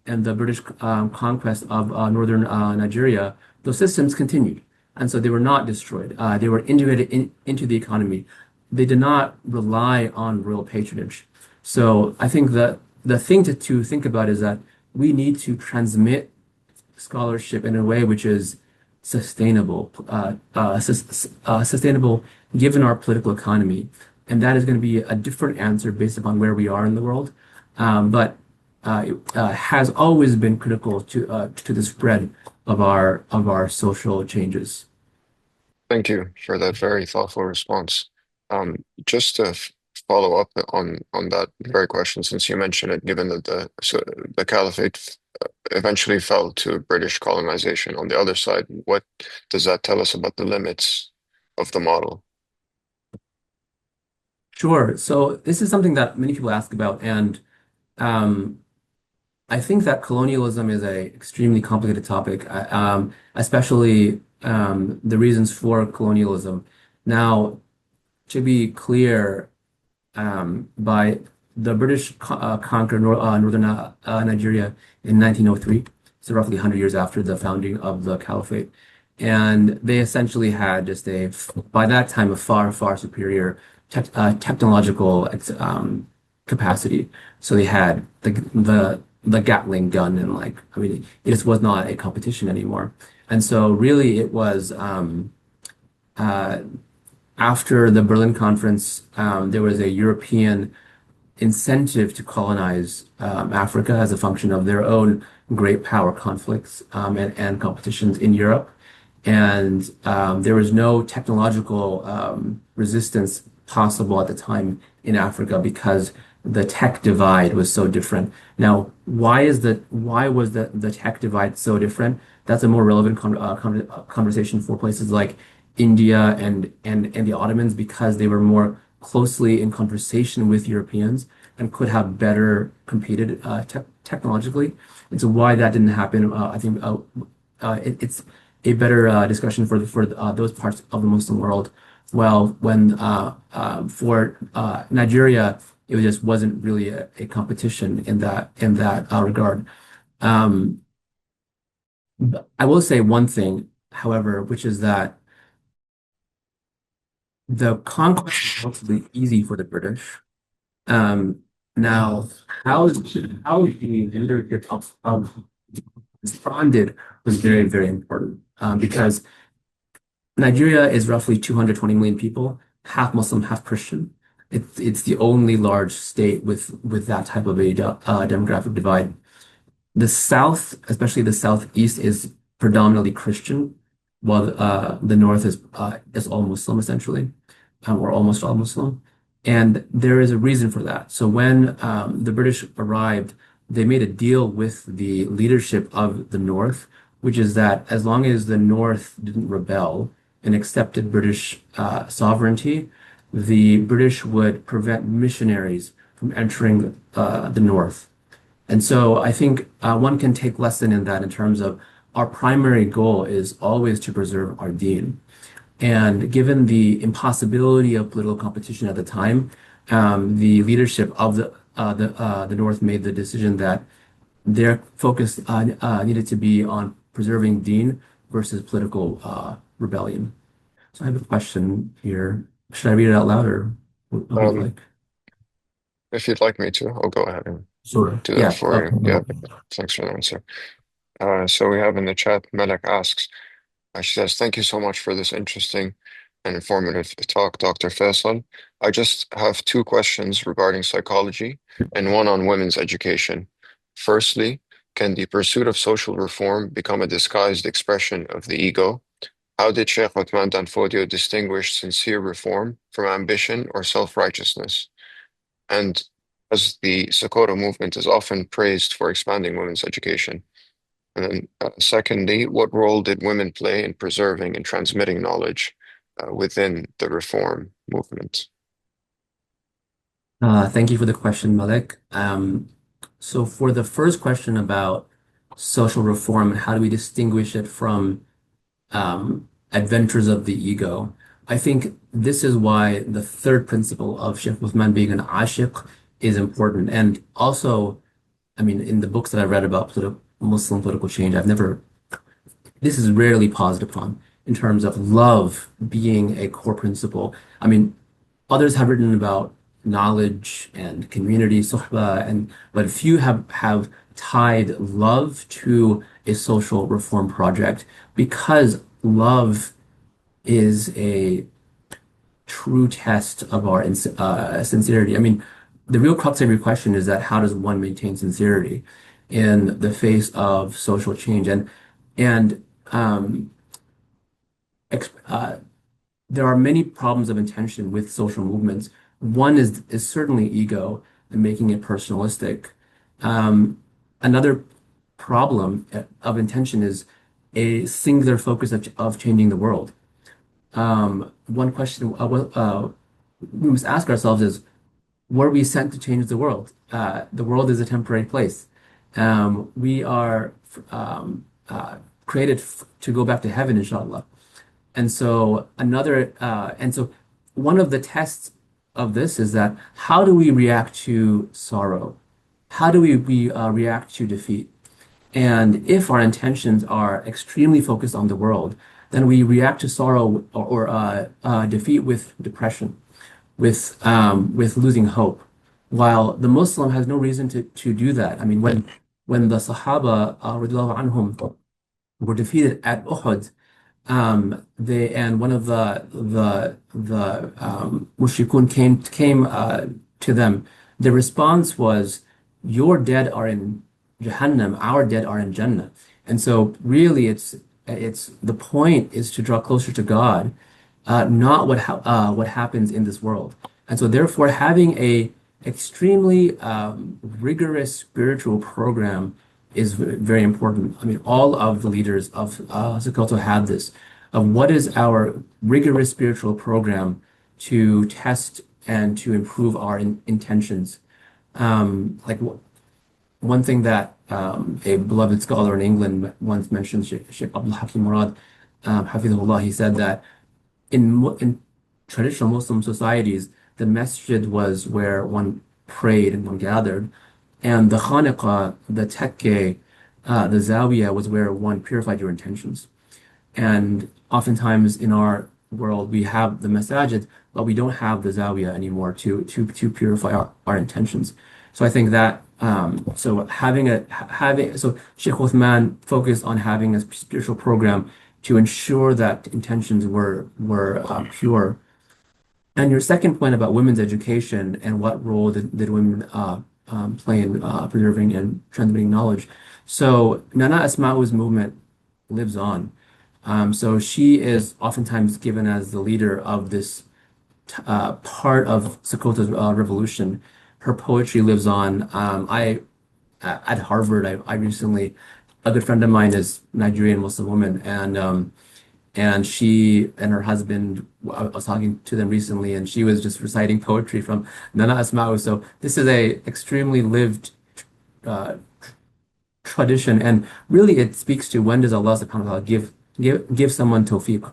and the British conquest of northern Nigeria, those systems continued. And so they were not destroyed. They were integrated into the economy. They did not rely on royal patronage. So I think that the thing to think about is that we need to transmit scholarship in a way which is sustainable, sustainable given our political economy. And that is going to be a different answer based upon where we are in the world. But it has always been critical to the spread of our social changes. Thank you for that very thoughtful response. Just to follow up on that very question, since you mentioned it, given that the caliphate eventually fell to British colonization on the other side, what does that tell us about the limits of the model? Sure. So this is something that many people ask about, and um, I think that colonialism is a extremely complicated topic, especially the reasons for colonialism. Now, to be clear, by the British conquered northern Nigeria in 1903, so roughly 100 years after the founding of the caliphate. And they essentially had just by that time, a far, far superior technological capacity. So they had the Gatling gun, and I mean, it just was not a competition anymore. And so really it was after the Berlin Conference, there was a European incentive to colonize Africa as a function of their own great power conflicts and competitions in Europe. And there was no technological resistance possible at the time in Africa because the tech divide was so different. Now, why was the tech divide so different? That's a more relevant conversation for places like India and the Ottomans because they were more closely in conversation with Europeans and could have better competed technologically. And so why that didn't happen, I think it's a better discussion for those parts of the Muslim world. Well, when for Nigeria, it just wasn't really a competition in that regard. Um, but I will say one thing, however, which is that the conquest was relatively easy for the British. Um, Now, how the leadership of responded was very, very important because Nigeria is roughly 220 million people, half Muslim, half Christian. It's the only large state with that type of a demographic divide. The South, especially the Southeast, is predominantly Christian, while the North is all Muslim essentially, or almost all Muslim. And there is a reason for that. So when the British arrived, they made a deal with the leadership of the North, which is that as long as the North didn't rebel and accepted British sovereignty, the British would prevent missionaries from entering the North. And so I think one can take lesson in that in terms of our primary goal is always to preserve our deen. And given the impossibility of political competition at the time, the leadership of the North made the decision that their focus needed to be on preserving deen versus political rebellion. So I have a question here. Should I read it out loud or what would you Um, like? if you'd like me to, I'll go ahead and Sort of. do that Yeah. for you. Yeah, thanks for the answer. So we have in the chat, Melek asks, she says, thank you so much for this interesting and informative talk, Dr. Faisal. I just have two questions regarding psychology and one on women's education. Firstly, can the pursuit of social reform become a disguised expression of the ego? How did Shaykh Usman and Fodio distinguish sincere reform from ambition or self-righteousness? And as the Sokoto movement is often praised for expanding women's education. And then, secondly, what role did women play in preserving and transmitting knowledge within the reform movement? Thank you for the question, Malik. So for the first question about social reform and how do we distinguish it from adventures of the ego, I think this is why the third principle of Shaykh Uthman being an Ashiq is important. And also, I mean, in the books that I've read about Muslim political change, this is rarely paused upon in terms of love being a core principle. I mean, others have written about knowledge and community, suhbah, but few have tied love to a social reform project because love is a true test of our sincerity. I mean, the real crux of your question is that how does one maintain sincerity in the face of social change? And ex there are many problems of intention with social movements. One is certainly ego and making it personalistic. Another problem of intention is a singular focus of changing the world. One question we must ask ourselves is, were we sent to change the world? The world is a temporary place. We are created to go back to heaven, inshallah. And so one of the tests of this is that how do we react to sorrow? How do we react to defeat? And if our intentions are extremely focused on the world, then we react to sorrow or defeat with depression, with losing hope. While the Muslim has no reason to do that. I mean, when the Sahaba radiallahu anhum were defeated at Uhud, They and one of the mushrikun came to them. The response was, "Your dead are in Jahannam, our dead are in Jannah." And so, really, it's the point is to draw closer to God, not what happens in this world. And so, therefore, having a extremely rigorous spiritual program is very important. I mean, all of the leaders of Sokoto had this. Of what is our rigorous spiritual program to test and to improve our intentions? Like one thing that a beloved scholar in England once mentioned, Sheikh Abdul Hakim Murad, Hafizahullah, he said that in traditional Muslim societies, the masjid was where one prayed and one gathered, and the khaniqah, the tekke, the zawiya was where one purified your intentions. And oftentimes in our world, we have the masajid, but we don't have the zawiya anymore to purify our intentions. So I think that so Sheikh Uthman focused on having a spiritual program to ensure that intentions were pure. And your second point about women's education and what role did women play in preserving and transmitting knowledge. So Nana Asma'u's movement lives on. So she is oftentimes given as the leader of this part of Sokoto's revolution. Her poetry lives on. At Harvard, I recently, a good friend of mine is Nigerian Muslim woman, and she and her husband, I was talking to them recently, and she was just reciting poetry from Nana Asma'u. So this is a extremely lived uh, tradition, and really it speaks to when does Allah subhanahu wa ta'ala give someone tawfiq.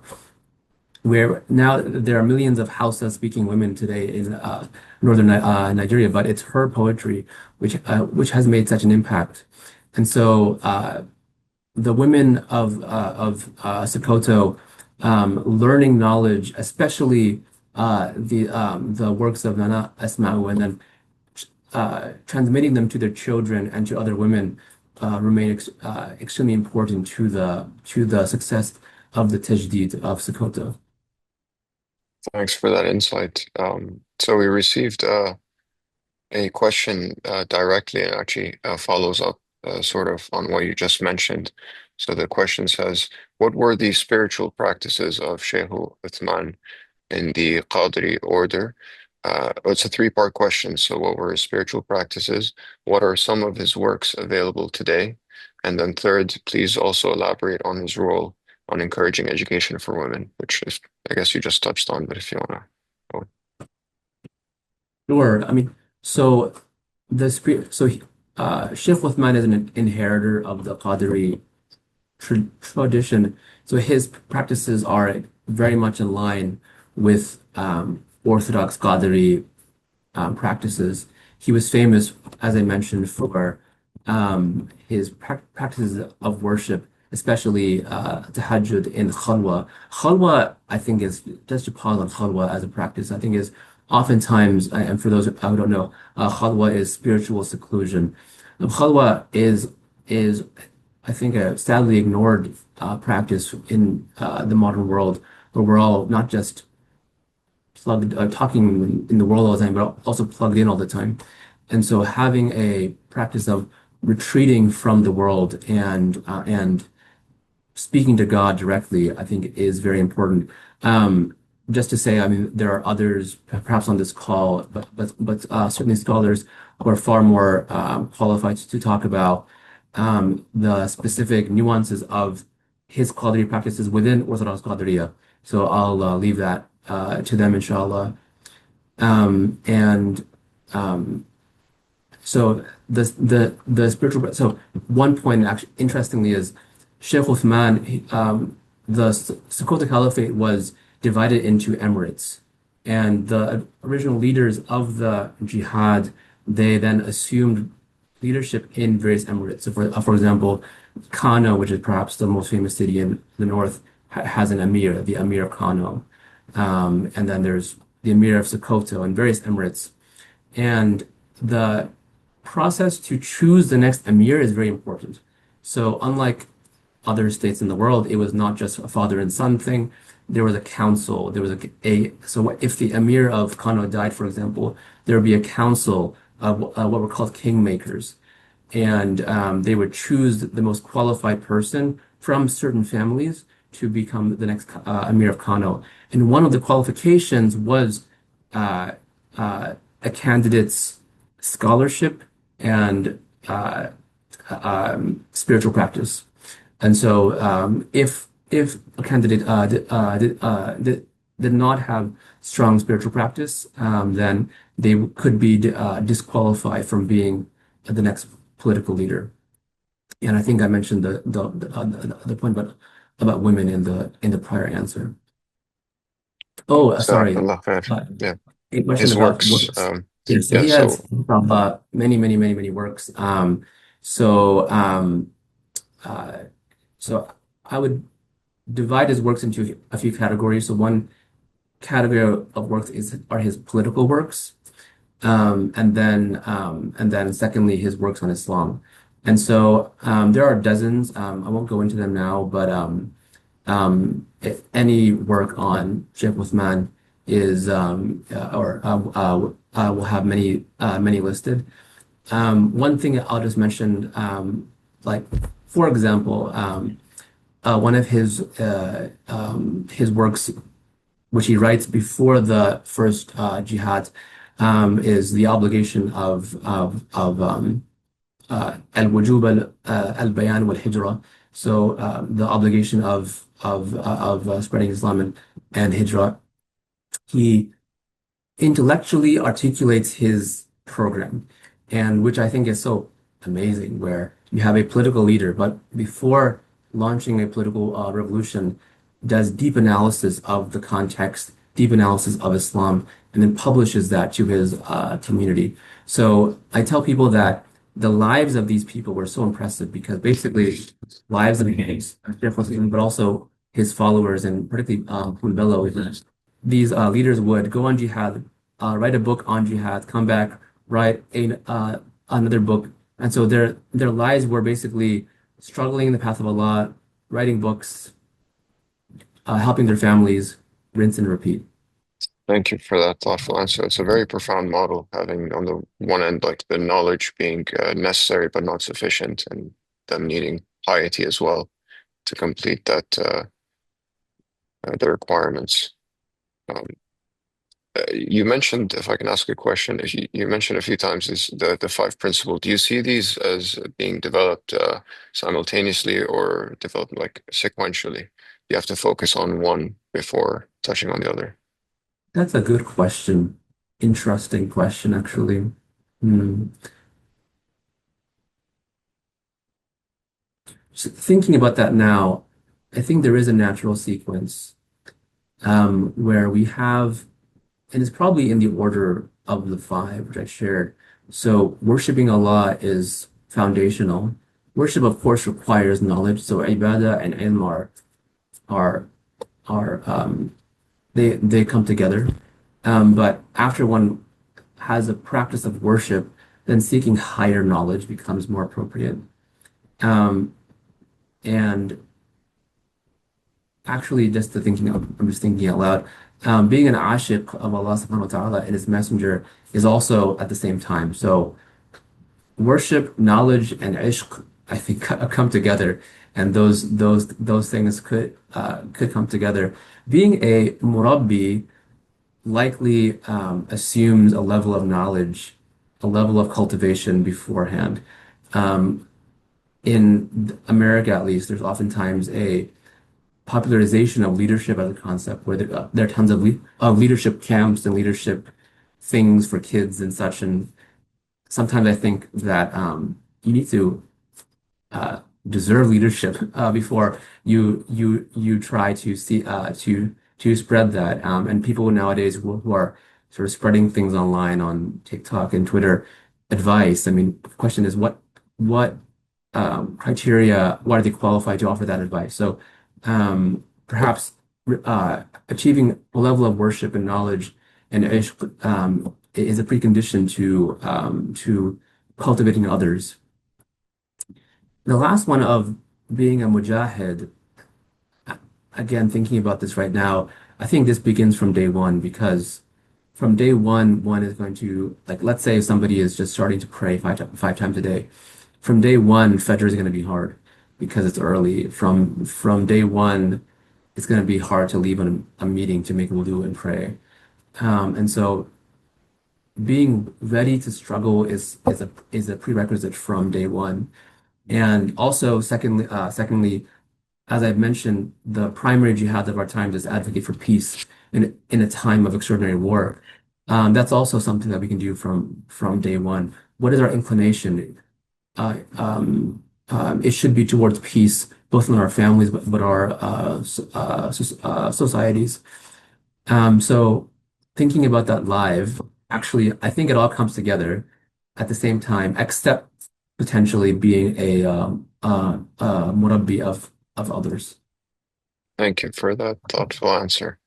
Where now there are millions of Hausa speaking women today in northern Nigeria, but it's her poetry which has made such an impact. And so the women of Sokoto learning knowledge, especially the works of Nana Asma'u, and then transmitting them to their children and to other women remain extremely important to the success of the tajdeed of Sokoto. Thanks for that insight. So we received a question directly and actually follows up sort of on what you just mentioned. So the question says, what were the spiritual practices of Shaykh Uthman in the Qadri order? It's a three-part question. So what were his spiritual practices? What are some of his works available today? And then third, please also elaborate on his role on encouraging education for women, which is, I guess you just touched on, but if you want to. Sure. I mean, so Sheikh Uthman is an inheritor of the Qadri tradition. So his practices are very much in line with Orthodox Qadri practices. He was famous, as I mentioned, for his practices of worship, especially tahajjud in khalwa. Khalwa, I think, is just to pause on khalwa as a practice. I think is oftentimes, and for those who don't know, khalwa is spiritual seclusion. Khalwa is I think a sadly ignored practice in the modern world, where we're all not just plugged, talking in the world all the time, but also plugged in all the time. And so having a practice of retreating from the world and speaking to God directly, I think is very important. Just to say, I mean, there are others perhaps on this call, but certainly scholars who are far more qualified to talk about the specific nuances of his Qadri practices within Orthodox Qadriya. So I'll leave that to them, inshallah. And so the spiritual. So one point, actually, interestingly, is Sheikh Uthman. The Sokoto Caliphate was divided into emirates, and the original leaders of the jihad, they then assumed leadership in various emirates. So, for example, Kano, which is perhaps the most famous city in the north, has an emir, the Emir of Kano, and then there's the Emir of Sokoto and various emirates, and the process to choose the next emir is very important. So unlike other states in the world, it was not just a father and son thing. There was a council. There was so if the emir of Kano died, for example, there would be a council of what were called kingmakers, and they would choose the most qualified person from certain families to become the next emir of Kano. And one of the qualifications was uh, a candidate's scholarship and spiritual practice. And so, if a candidate did not have strong spiritual practice, then they could be disqualified from being the next political leader. And I think I mentioned the point about women in the prior answer. Oh, sorry. Jazakallah khair. Uh, Yeah, a question his about works. works. Yeah, so Yeah, he has so many works. So um, uh, so I would divide his works into a few categories. So one category of works are his political works, and then secondly his works on Islam. And so there are dozens. I won't go into them now, but if any work on Shaykh Usman is will have many listed. One thing I'll just mention, like for example, one of his works, which he writes before the first jihad, is the obligation of al-wujub al-bayan wal-hijra. So the obligation of spreading Islam and hijra. He intellectually articulates his program, and which I think is so amazing, where you have a political leader, but before launching a political revolution, does deep analysis of the context, deep analysis of Islam, and then publishes that to his community. So I tell people that the lives of these people were so impressive because basically lives of Shaykh Usman, but also his followers, and particularly Bello, these leaders would go on jihad, write a book on jihad, come back, write another book. And so their lives were basically struggling in the path of Allah, writing books, helping their families, rinse and repeat. thank you for that thoughtful answer. It's a very profound model, having on the one end like the knowledge being necessary but not sufficient, and them needing piety as well to complete that the requirements. Um, you mentioned, if I can ask a question, if you mentioned a few times is the five principles. Do you see these as being developed simultaneously or developed like sequentially? You have to focus on one before touching on the other. That's a good question. Interesting question, actually. Hmm. Thinking about that now, I think there is a natural sequence where we have, and it's probably in the order of the five, which I shared. So worshiping Allah is foundational. Worship, of course, requires knowledge. So ibadah and ilm are are they come together. But after one has a practice of worship, then seeking higher knowledge becomes more appropriate. Um, and actually, I'm just thinking out loud. Being an Ashiq of Allah subhanahu wa ta'ala and His Messenger is also at the same time. So worship, knowledge, and ishq, I think, come together, and those things could come together. Being a murabbi likely assumes a level of knowledge, a level of cultivation beforehand. Um, in America, at least, there's oftentimes a popularization of leadership as a concept, where there are tons of leadership camps and leadership things for kids and such. And sometimes I think that you need to uh, deserve leadership before you try to see to spread that. And people nowadays who are sort of spreading things online on TikTok and Twitter advice. I mean, the question is what criteria, why are they qualified to offer that advice? So perhaps achieving a level of worship and knowledge and ishq is a precondition to cultivating others. The last one of being a Mujahid, again, thinking about this right now, I think this begins from day one because from day one, one is going to, like, let's say somebody is just starting to pray five times a day. From day one, Fajr is going to be hard because it's early. From day one, it's going to be hard to leave a meeting to make wudu and pray. And so being ready to struggle is a prerequisite from day one. And also, secondly, as I've mentioned, the primary jihad of our times is advocate for peace in a time of extraordinary war. That's also something that we can do from day one. What is our inclination? It should be towards peace, both in our families but our societies. So thinking about that live, actually, I think it all comes together at the same time, except potentially being a Murabbi of others. Thank you for that thoughtful answer.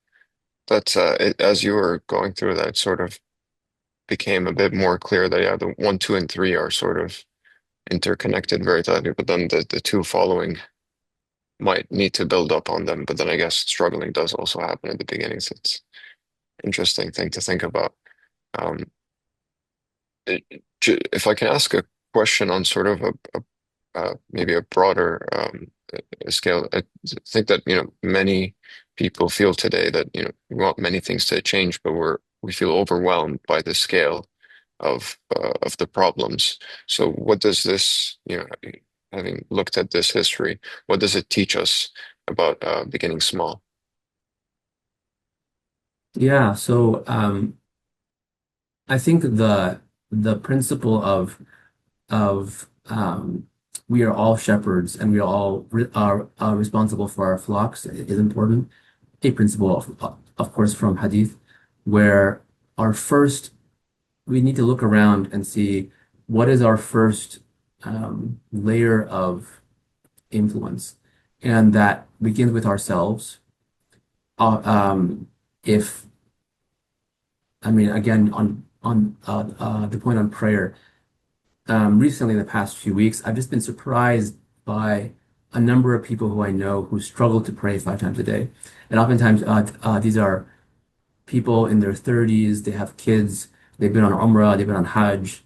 As you were going through that, it sort of became a bit more clear that yeah, the one, two, and three are sort of interconnected very tightly, but then the two following might need to build up on them. But then I guess struggling does also happen at the beginning, so it's an interesting thing to think about. Um, if I can ask a question on sort of maybe a broader scale, I think that many people feel today that we want many things to change, but we feel overwhelmed by the scale of the problems. So what does this, having looked at this history, what does it teach us about beginning small? Yeah, so I think the principle of we are all shepherds and we are responsible for our flocks is important. A principle of course from Hadith, where our first we need to look around and see what is our first layer of influence, and that begins with ourselves. If I mean again on the point on prayer. Recently, in the past few weeks, I've just been surprised by a number of people who I know who struggle to pray five times a day. And oftentimes, these are people in their 30s, they have kids, they've been on Umrah, they've been on Hajj,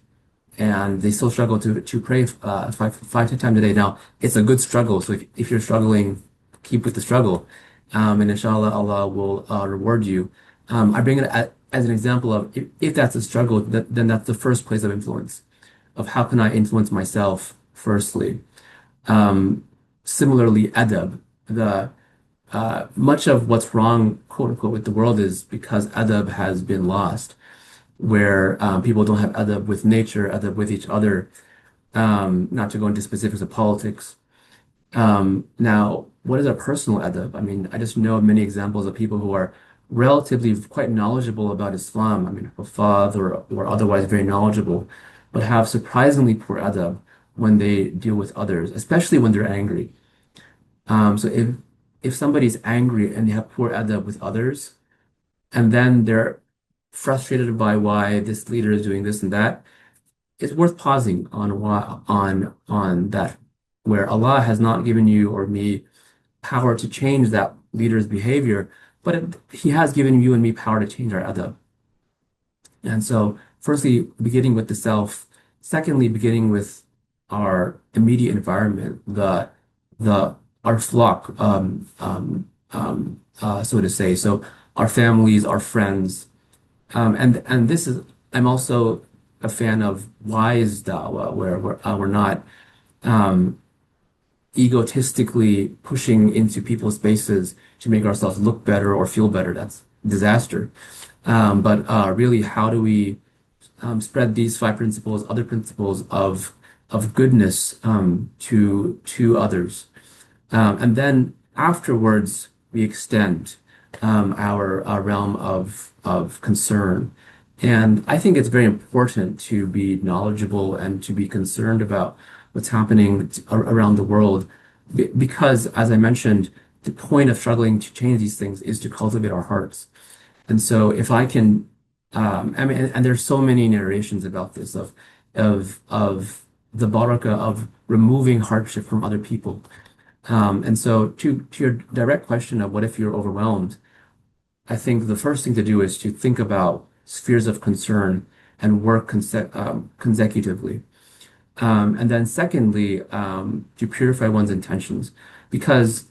and they still struggle to pray five times a day. Now, it's a good struggle, so if you're struggling, keep with the struggle, and inshallah, Allah will reward you. I bring it as an example of if that's a struggle, then that's the first place of influence of how can I influence myself firstly. Um, Similarly, adab, the much of what's wrong, quote unquote, with the world is because adab has been lost, where people don't have adab with nature, adab with each other. Not to go into specifics of politics. Now, what is our personal adab? I mean, I just know of many examples of people who are relatively quite knowledgeable about Islam. I mean, Hafadh or otherwise very knowledgeable, but have surprisingly poor adab when they deal with others, especially when they're angry. So if somebody's angry and they have poor adab with others, and then they're frustrated by why this leader is doing this and that, it's worth pausing on why on that, where Allah has not given you or me power to change that leader's behavior, but He has given you and me power to change our adab. And so, firstly, beginning with the self. Secondly, beginning with our immediate environment, the our flock, so to say. So our families, our friends, and this is I'm also a fan of wise dawah, where we're not um, egotistically pushing into people's spaces to make ourselves look better or feel better. That's disaster. But really, how do we spread these five principles, other principles of goodness to others? And then afterwards, we extend our realm of concern. And I think it's very important to be knowledgeable and to be concerned about what's happening around the world, because, as I mentioned, the point of struggling to change these things is to cultivate our hearts. And so, if I can, I mean, and there's so many narrations about this of the barakah of removing hardship from other people. And so to your direct question of what if you're overwhelmed, I think the first thing to do is to think about spheres of concern and work consecutively. And then secondly, to purify one's intentions, because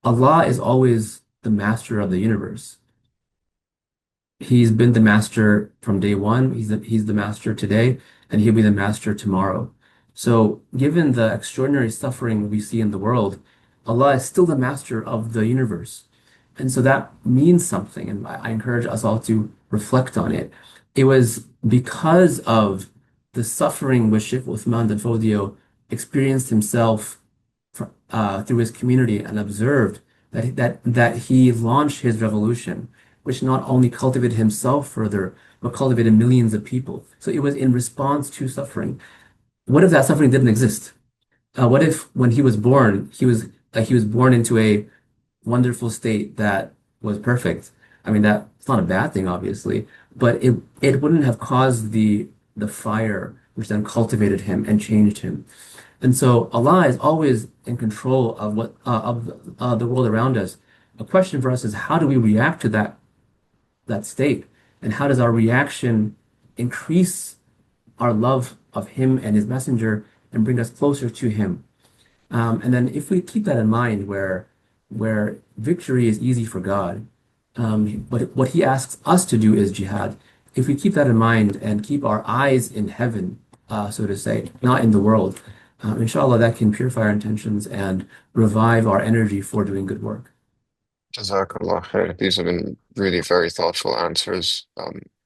Allah is always the master of the universe. He's been the master from day one. He's the master today, and he'll be the master tomorrow. So, given the extraordinary suffering we see in the world, Allah is still the master of the universe. And so that means something, and I encourage us all to reflect on it. It was because of the suffering which Shaykh Usman the Fodio experienced himself through his community and observed that he launched his revolution, which not only cultivated himself further, but cultivated millions of people. So it was in response to suffering. What if that suffering didn't exist? What if when he was born, he was born into a wonderful state that was perfect? I mean, that's not a bad thing, obviously, but it wouldn't have caused the fire which then cultivated him and changed him. And so Allah is always in control of what of the world around us. A question for us is how do we react to that state, and how does our reaction increase our love of Him and His Messenger and bring us closer to Him? And then if we keep that in mind, where victory is easy for God, but what He asks us to do is jihad. If we keep that in mind and keep our eyes in heaven, so to say, not in the world, inshallah, that can purify our intentions and revive our energy for doing good work. Jazakallah khair. These have been really very thoughtful answers.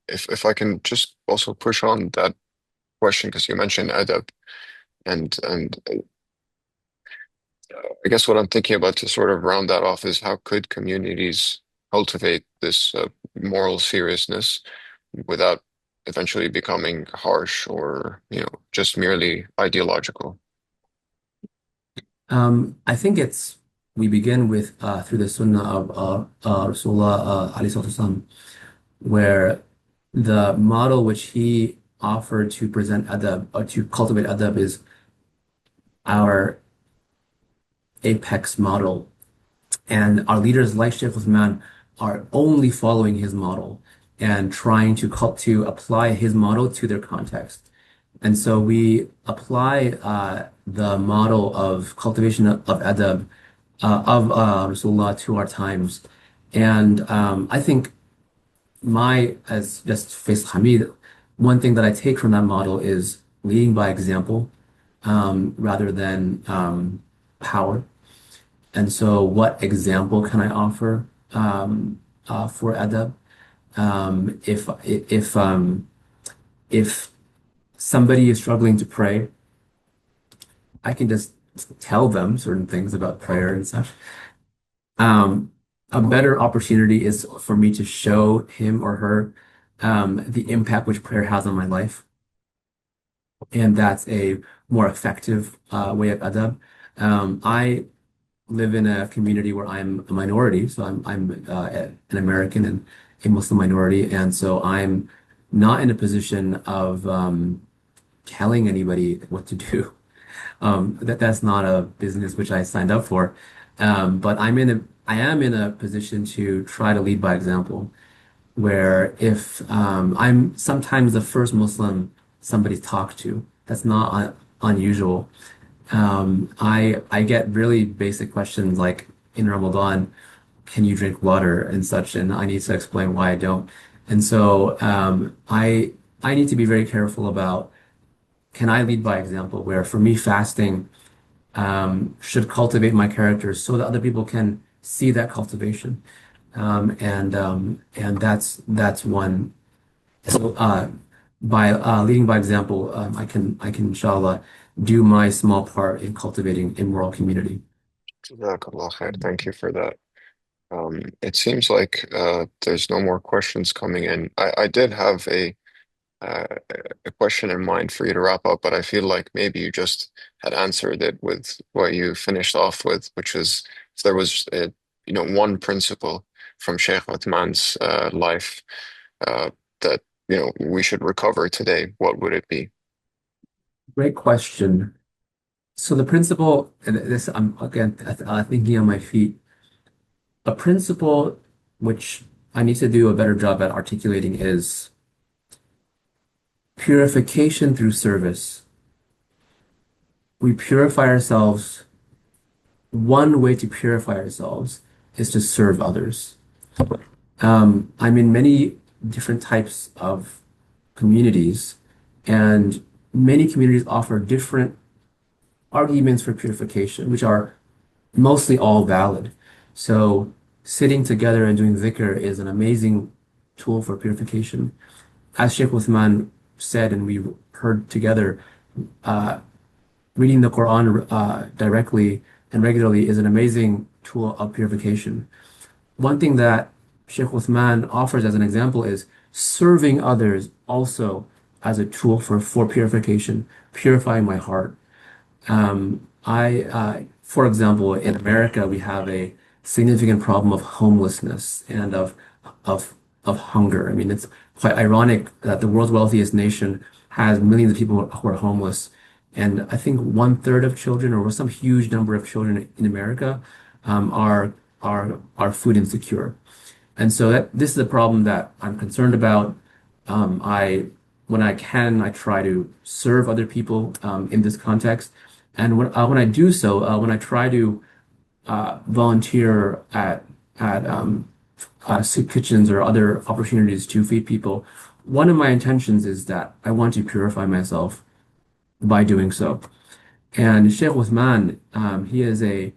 If I can just also push on that question because you mentioned adab, and I guess what I'm thinking about to sort of round that off is how could communities cultivate this moral seriousness without eventually becoming harsh or, just merely ideological? I think we begin with through the Sunnah of Rasulullah alayhi salatu wasalam, where the model which he offered to present adab or to cultivate adab is our apex model. And our leaders like Shaykh Usman are only following his model and trying to apply his model to their context. And so we apply the model of cultivation of adab of Rasulullah to our times. And I think as just Faisal Hamid, one thing that I take from that model is leading by example rather than power. And so, what example can I offer for adab? If somebody is struggling to pray, I can just tell them certain things about prayer and such. Um, a better opportunity is for me to show him or her the impact which prayer has on my life, and that's a more effective way of adab. I live in a community where I'm a minority, so I'm an American and a Muslim minority, and so I'm not in a position of telling anybody what to do. That's not a business which I signed up for. But I am in a position to try to lead by example, where if I'm sometimes the first Muslim somebody's talked to, that's not unusual. I get really basic questions like in Ramadan, can you drink water and such, and I need to explain why I don't. And so I need to be very careful about can I lead by example, where for me fasting should cultivate my character so that other people can see that cultivation. And that's one. So by leading by example, I can inshallah do my small part in cultivating a moral community. Jazakallah khair. Thank you for that. It seems like there's no more questions coming in. I did have uh, a question in mind for you to wrap up, but I feel like maybe you just had answered it with what you finished off with, which is if there was one principle from Sheikh Uthman's life that we should recover today, what would it be? Great question. So the principle, and this I'm again thinking on my feet. A principle which I need to do a better job at articulating is purification through service. We purify ourselves. One way to purify ourselves is to serve others. I'm in many different types of communities, and many communities offer different arguments for purification, which are mostly all valid. So sitting together and doing dhikr is an amazing tool for purification. As Shaykh Usman said, and we heard together, reading the Quran directly and regularly is an amazing tool of purification. One thing that Shaykh Uthman offers as an example is serving others also as a tool for purification, purifying my heart. For example, in America, we have a significant problem of homelessness and of of hunger. I mean, it's quite ironic that the world's wealthiest nation has millions of people who are homeless, and I think one third of children, or some huge number of children in America, are food insecure. And so this is a problem that I'm concerned about. I, when I can, I try to serve other people in this context. And when I do so, when I try to volunteer at soup kitchens or other opportunities to feed people, one of my intentions is that I want to purify myself by doing so. And Shaykh Uthman, he is a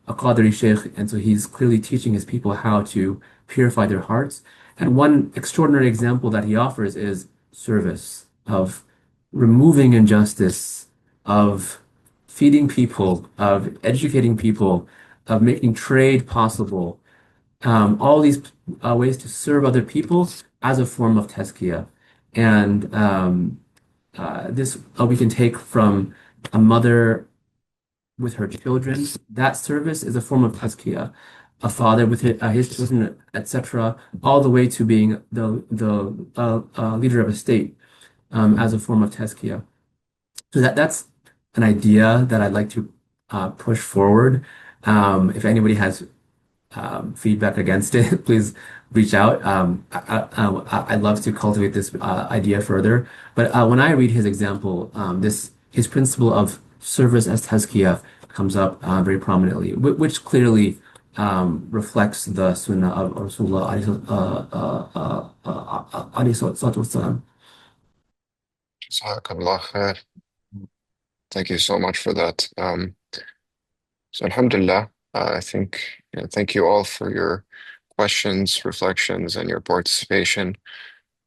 Qadri Shaykh, and so he's clearly teaching his people how to purify their hearts. And one extraordinary example that he offers is service, of removing injustice, of feeding people, of educating people, of making trade possible. All these ways to serve other people as a form of tazkiyah. And this we can take from a mother with her children. That service is a form of tazkiyah. A father with his children, etc., all the way to being the leader of a state as a form of tazkiyah. So that's an idea that I'd like to push forward. If anybody has feedback against it, please reach out. I'd love to cultivate this idea further. But when I read his example, his principle of service as tazkiyah comes up very prominently, which clearly reflects the sunnah of Rasulullah alayhi salatu wasalam. Jazakallah khair. Thank you so much for that. So Alhamdulillah, I think, thank you all for your questions, reflections, and your participation.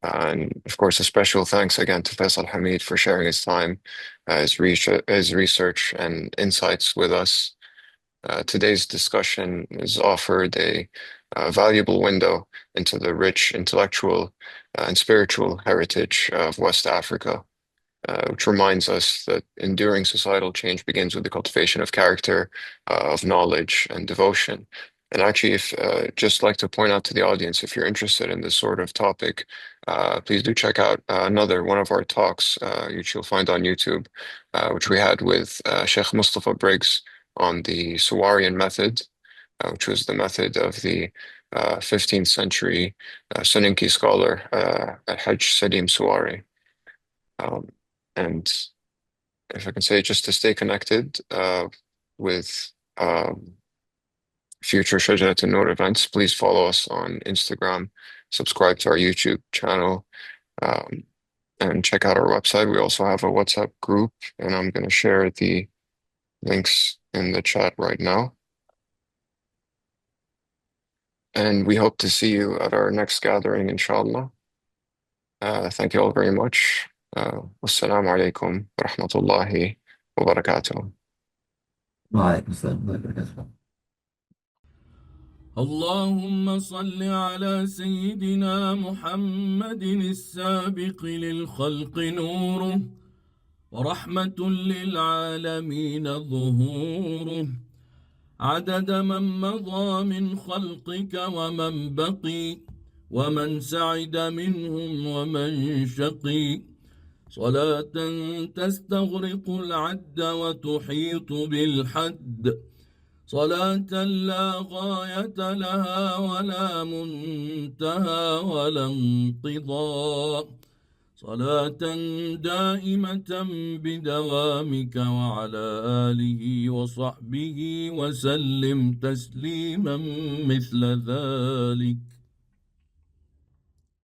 And of course, a special thanks again to Faisal Hamid for sharing his time, his research and insights with us. Today's discussion has offered a valuable window into the rich intellectual and spiritual heritage of West Africa, which reminds us that enduring societal change begins with the cultivation of character, of knowledge, and devotion. And actually, if just like to point out to the audience, if you're interested in this sort of topic, please do check out another one of our talks, which you'll find on YouTube, which we had with Sheikh Mustafa Briggs on the Sawarian method, which was the method of the 15th century Soninke scholar Hajj Salim Sawari. And if I can say, just to stay connected with future Shajarat An-Nur events, please follow us on Instagram, subscribe to our YouTube channel, and check out our website. We also have a WhatsApp group, and I'm going to share the links in the chat right now. And we hope to see you at our next gathering, inshallah. Thank you all very much. Wassalamu alaikum wa rahmatullahi wa barakatuh. وعليكم السلام ورحمة الله وبركاته. اللهم صل على سيدنا محمد السابق للخلق نوره ورحمة للعالمين ظهوره عدد من مضى من خلقك ومن بقي ومن سعد منهم ومن شقي صلاة تستغرق العد وتحيط بالحد، صلاة لا غاية لها ولا منتهى ولا انقضاء، صلاة دائمة بدوامك وعلى آله وصحبه وسلم تسليما مثل ذلك.